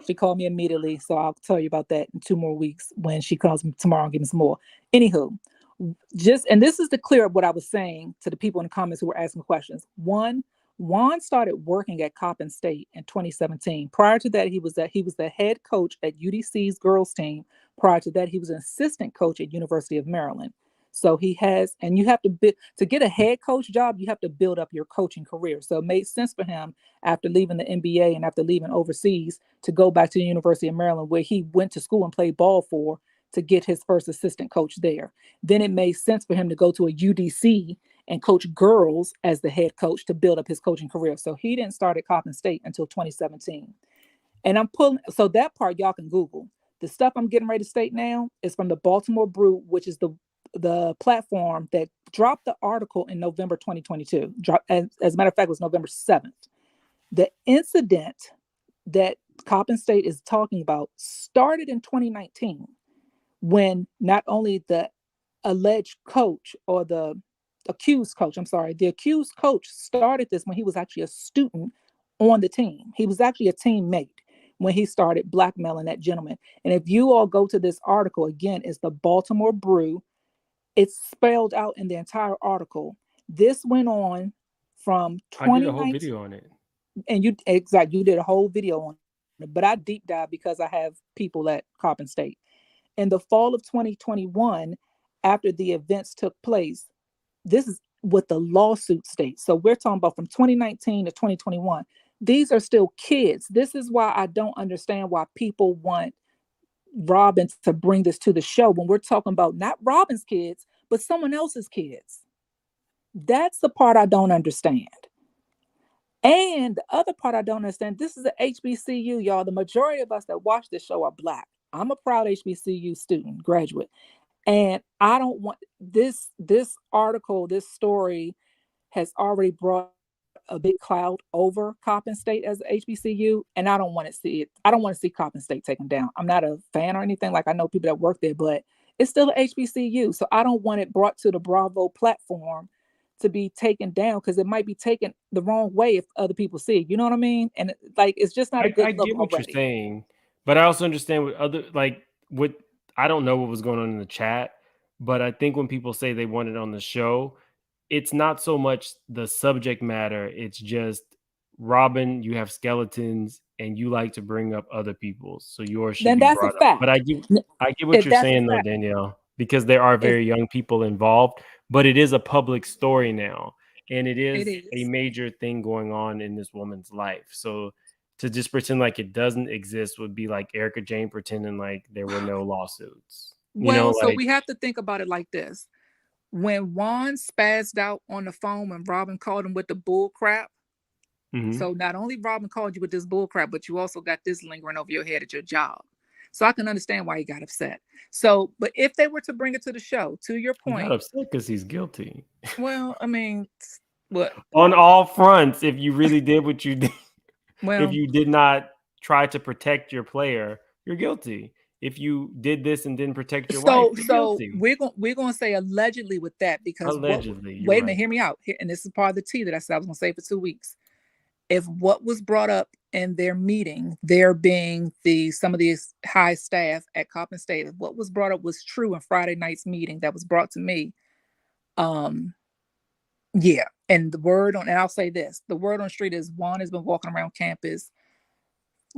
She called me immediately, so I'll tell you about that in 2 more weeks when she calls me tomorrow and give me some more. Anywho, and this is to clear up what I was saying to the people in the comments who were asking questions. One, Juan started working at Coppin State in 2017. Prior to that, he was the head coach at UDC's girls team. Prior to that, he was an assistant coach at University of Maryland. So he has, and you have to get a head coach job, you have to build up your coaching career. So it made sense for him after leaving the NBA and after leaving overseas to go back to the University of Maryland, where he went to school and played ball for, to get his first assistant coach there. Then it made sense for him to go to a UDC and coach girls as the head coach to build up his coaching career. So he didn't start at Coppin State until 2017. And so that part y'all can Google. The stuff I'm getting ready to state now is from the Baltimore Brew, which is the platform that dropped the article in November 2022. As a matter of fact, it was November 7th. The incident that Coppin State is talking about started in 2019, when not only the alleged coach or the accused coach started this when he was actually a student on the team. He was actually a teammate when he started blackmailing that gentleman. And if you all go to this article, again, it's the Baltimore Brew. It's spelled out in the entire article This went on from I did a whole 2019, video on it. and you did a whole video on it, but I deep dive because I have people at Coppin State. In the fall of 2021, after the events took place, this is what the lawsuit states. So we're talking about from 2019 to 2021. These are still kids. This is why I don't understand why people want Robyn to bring this to the show when we're talking about not Robyn's kids, but someone else's kids. That's the part I don't understand. And the other part I don't understand, this is a HBCU, y'all. The majority of us that watch this show are Black. I'm a proud HBCU student, graduate. And I don't want this article, this story has already brought a big cloud over Coppin State as a HBCU, and I don't want to see it. I don't want to see Coppin State taken down. I'm not a fan or anything. Like, I know people that work there, but it's still a HBCU. So I don't want it brought to the Bravo platform to be taken down, because it might be taken the wrong way if other people see it. You know what I mean? And like, it's just not a good I look get what already. you're saying, but I also understand what other what I don't know what was going on in the chat, but I think when people say they want it on the show, it's not so much the subject matter. It's just, Robyn, you have skeletons and you like to bring up other people's, so yours should Then be that's a brought up. But fact. I get what If you're that's a saying though, fact, Danielle, because there are if very young people involved, but it is a public story now, and it it is a is. major thing going on in this woman's life. So to just pretend like it doesn't exist would be like Erica Jane pretending like there were no lawsuits. You know, Well, so like, we have to think about it like this. When Juan spazzed out on the phone when Robyn called him with the bull crap, mhm. so not only Robyn called you with this bull crap, but you also got this lingering over your head at your job. So I can understand why he got upset. So, but if they were to bring it to the show, to your He got point, upset because he's guilty. well, I mean, what? On all fronts, if you really did what you did, if Well, you did not try to protect your player, you're guilty. If you did this and didn't protect your wife, you're so guilty. we're gonna say allegedly with that, because what? Allegedly, you're Wait a minute, right. hear me out. Here, and this is part of the tea that I said I was gonna say for 2 weeks. If what was brought up in their meeting, there being some of these high staff at Coppin State, if what was brought up was true in Friday night's meeting that was brought to me, um, yeah. And the word on, and I'll say this, the word on the street is Juan has been walking around campus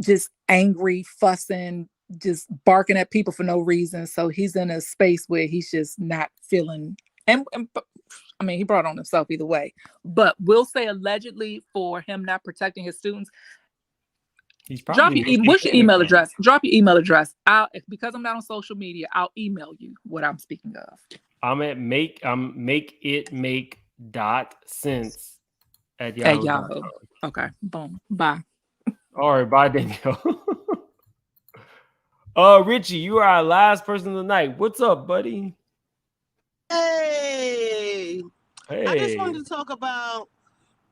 just angry, fussing, just barking at people for no reason. So he's in a space where he's just not feeling, and I mean, he brought it on himself either way. But we'll say allegedly for him not protecting his students. He's Drop probably your what's your email address? Drop your email address. Because I'm not on social media, I'll email you what I'm speaking of. I'm at make it make .sense at At Yahoo. Yahoo. Okay. Boom. Bye. All right, bye, Danielle. Richie, you are our last person of the night. What's up, buddy? Hey. I just wanted Hey. to talk about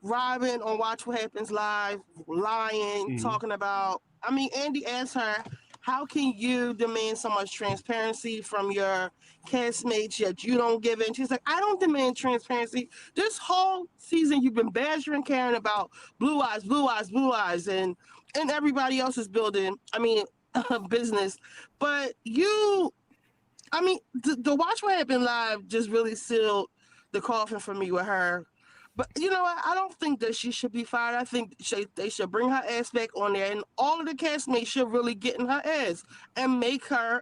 Robyn on Watch What Happens Live, lying, talking about, I mean, Andy asked her, how can you demand so much transparency from your castmates yet you don't give it? And she's like, I don't demand transparency. This whole season you've been badgering Karen about blue eyes, blue eyes, blue eyes, and everybody else is building, I mean, business. But you, I mean, the Watch What Happened Live just really sealed the coffin for me with her. But you know what? I don't think that she should be fired. I think they should bring her ass back on there, and all of the castmates should really get in her ass and make her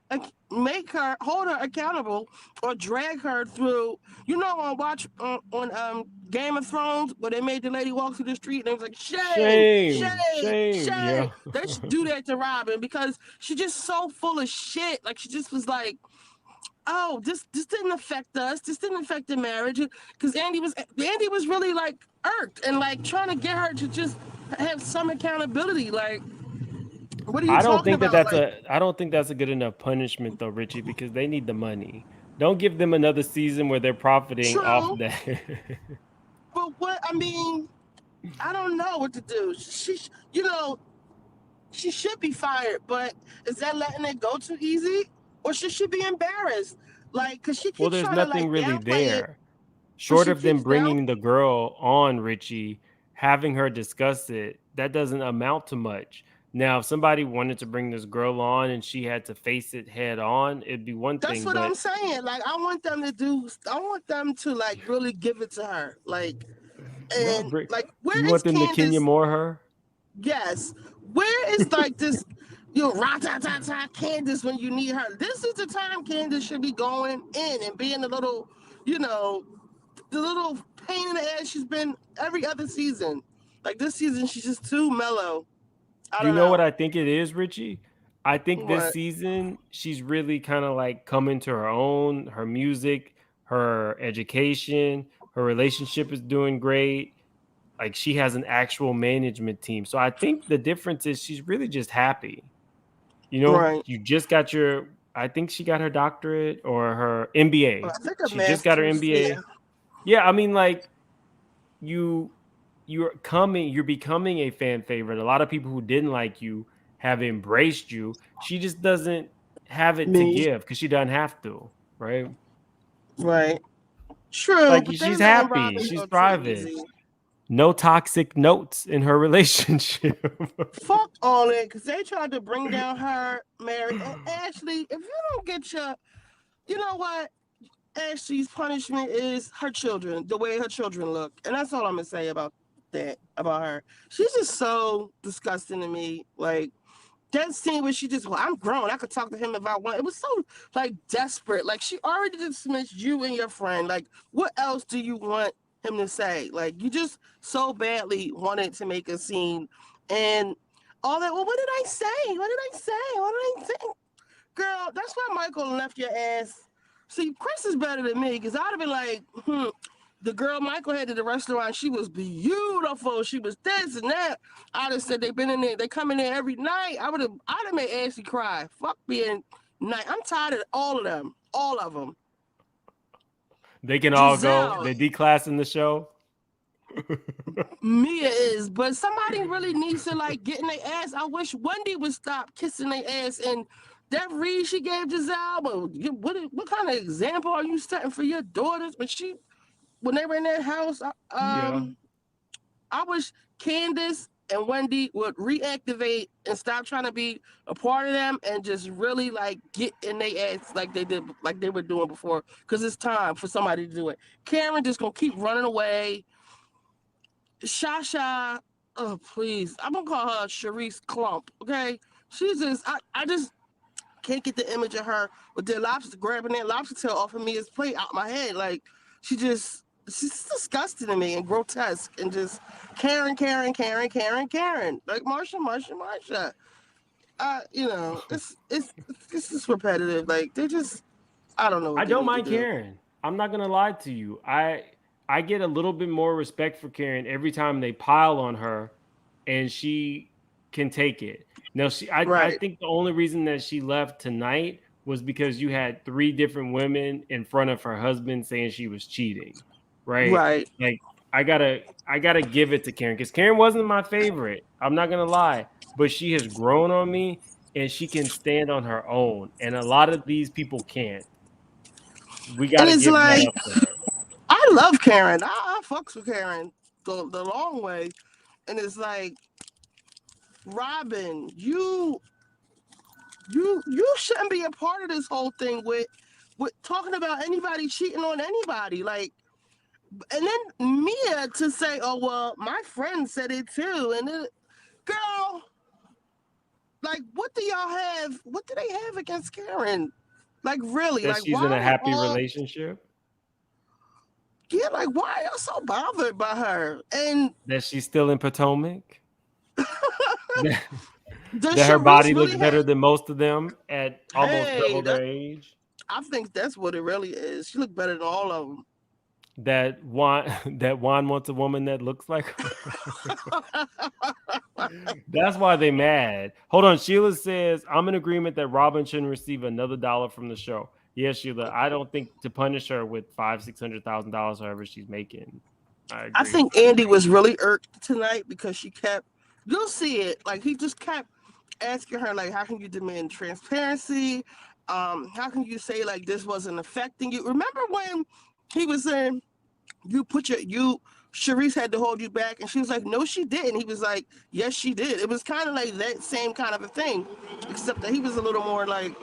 hold her accountable or drag her through. You know, on Game of Thrones where they made the lady walk through the street and it was like shame. Yeah. They should do that to Robyn because she's just so full of shit. Like she just was like, oh, this didn't affect us. This didn't affect the marriage. Because Andy was really like irked and like trying to get her to just have some accountability. Like, what are you talking about? I don't think that's a good enough punishment though, Richie, because they need the money. Don't give them another season where they're profiting off that. But what, I mean, I don't know what to do. She should be fired, but is that letting it go too easy? Or should she be embarrassed? Like, because she keeps There's trying to nothing like really downplay it. there. Short of them bringing the girl on, Richie, having her discuss it, that doesn't amount to much. Now, if somebody wanted to bring this girl on and she had to face it head on, it'd be one That's thing. what But I'm saying. Like, I want them to like really give it to her. Like, no, and like, you where is want them to Kenya Candace? Moore her? Yes. Where is like this, rat-ta-ta-ta Candace when you need her? This is the time Candace should be going in and being the little, you know, the little pain in the ass she's been every other season. Like this season, she's just too mellow. I You don't know what know. I think it is, Richie? I think this What? season she's really kind of like coming to her own. Her music, her education, her relationship is doing great. Like she has an actual management team. So I think the difference is she's really just happy. You know, Right. you just got your I think she got her doctorate or her MBA. I think a She just got her master's. Yeah. MBA. Yeah, I mean like you you're becoming a fan favorite. A lot of people who didn't like you have embraced you. She just doesn't have it to Me. give because she doesn't have to, right? Right. True, Like but they she's letting happy, Robyn she's go too thriving. easy. No toxic notes in her relationship. Fuck all it, because they tried to bring down her marriage. And Ashley, if you don't get your, you know what? Ashley's punishment is her children, the way her children look. And that's all I'm going to say about that, about her. She's just so disgusting to me. Like, that scene where she just, well, I'm grown. I could talk to him if I want. It was so, like, desperate. Like, she already dismissed you and your friend. Like, what else do you want him to say? Like, you just so badly wanted to make a scene. And all that, well, what did I say? What did I say? What did I say? Girl, that's why Michael left your ass. See, Chris is better than me, because I'd have been like, the girl Michael had at the restaurant, she was beautiful. She was this and that. I'd have said they've been in there, they come in there every night. I'd have made Ashley cry. Fuck being night. I'm tired of all of them. All of them. They can all go. Gisele, They declassing the show. Mia is, but somebody really needs to like get in their ass. I wish Wendy would stop kissing their ass. And that read she gave Gisele, but what kind of example are you setting for your daughters? When they were in that house, Yeah. I wish Candiace and Wendy would reactivate and stop trying to be a part of them and just really like get in their ass like they were doing before. Because it's time for somebody to do it. Karen just gonna keep running away. Shasha, oh please, I'm gonna call her Sharice Clump. Okay, she's just I just can't get the image of her with the lobster grabbing that lobster tail off of Mia's plate out my head. Like she's disgusting to me and grotesque and just Karen. Like Marsha. You know, it's just repetitive. Like they just, I don't know what I they don't need to mind do. Karen. I'm not gonna lie to you. I get a little bit more respect for Karen every time they pile on her, and she can take it. Now I Right, think the only reason that she left tonight was because you had 3 different women in front of her husband saying she was cheating, right? right. Like I gotta give it to Karen because Karen wasn't my favorite. I'm not gonna lie, but she has grown on me and she can stand on her own, and a lot of these people can't. We got And to it's give that like up to her. I love Karen. I fucks with Karen the long way. And it's like Robyn, you shouldn't be a part of this whole thing with talking about anybody cheating on anybody. Like, and then Mia to say, "Oh well, my friend said it too." And then, girl, like, what do y'all have? What do they have against Karen? Like, really? That Like, she's in why a would happy all? relationship, Yeah, like, why are y'all so bothered by her? And that she's still in Potomac, that, does that her Sharice body really looks better have? than most of them at almost Hey, double their age. I think that's what it really is. She looked better than all of them. That Juan that Juan wants a woman that looks like her. That's why they mad. Hold on. Sheila says, I'm in agreement that Robyn shouldn't receive another dollar from the show. Yes, Sheila. I don't think to punish her with $500,000-$600,000, however she's making. I I agree. think Andy was really irked tonight because she kept, you'll see it, like he just kept asking her, like, how can you demand transparency? How can you say like this wasn't affecting you? Remember when he was saying you Sharice had to hold you back. And she was like, no, she didn't. He was like, yes, she did. It was kind of like that same kind of a thing, except that he was a little more like,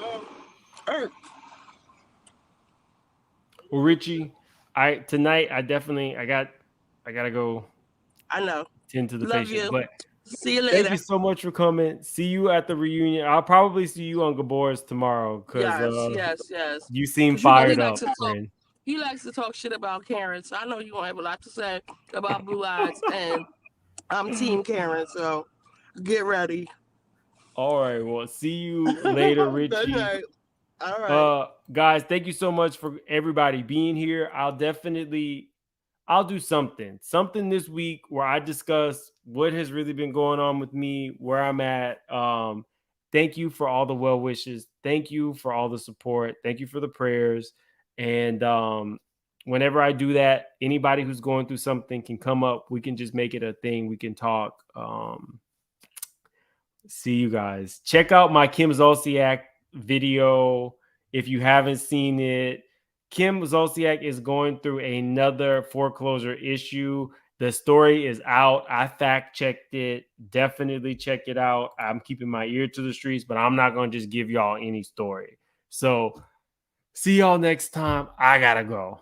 irked. Well, Richie, I gotta go I know. tend to the Love patient. you. But See you thank later. you so much for coming. See you at the reunion. I'll probably see you on Gabor's tomorrow because Yes. you seem 'Cause you know he fired likes up, to talk. friend. He likes to talk shit about Karen, so I know you're gonna have a lot to say about Blue Eyes, and I'm Team Karen, so get ready. All right. Well, see you later, Good Richie. night. All right. Guys, thank you so much for everybody being here. I'll do something this week where I discuss what has really been going on with me, where I'm at. Thank you for all the well wishes. Thank you for all the support. Thank you for the prayers. And whenever I do that, anybody who's going through something can come up. We can just make it a thing. We can talk. See you guys. Check out my Kim Zolciak video if you haven't seen it. Kim Zolciak is going through another foreclosure issue. The story is out. I fact checked it. Definitely check it out. I'm keeping my ear to the streets, but I'm not going to just give y'all any story. So see y'all next time. I gotta go.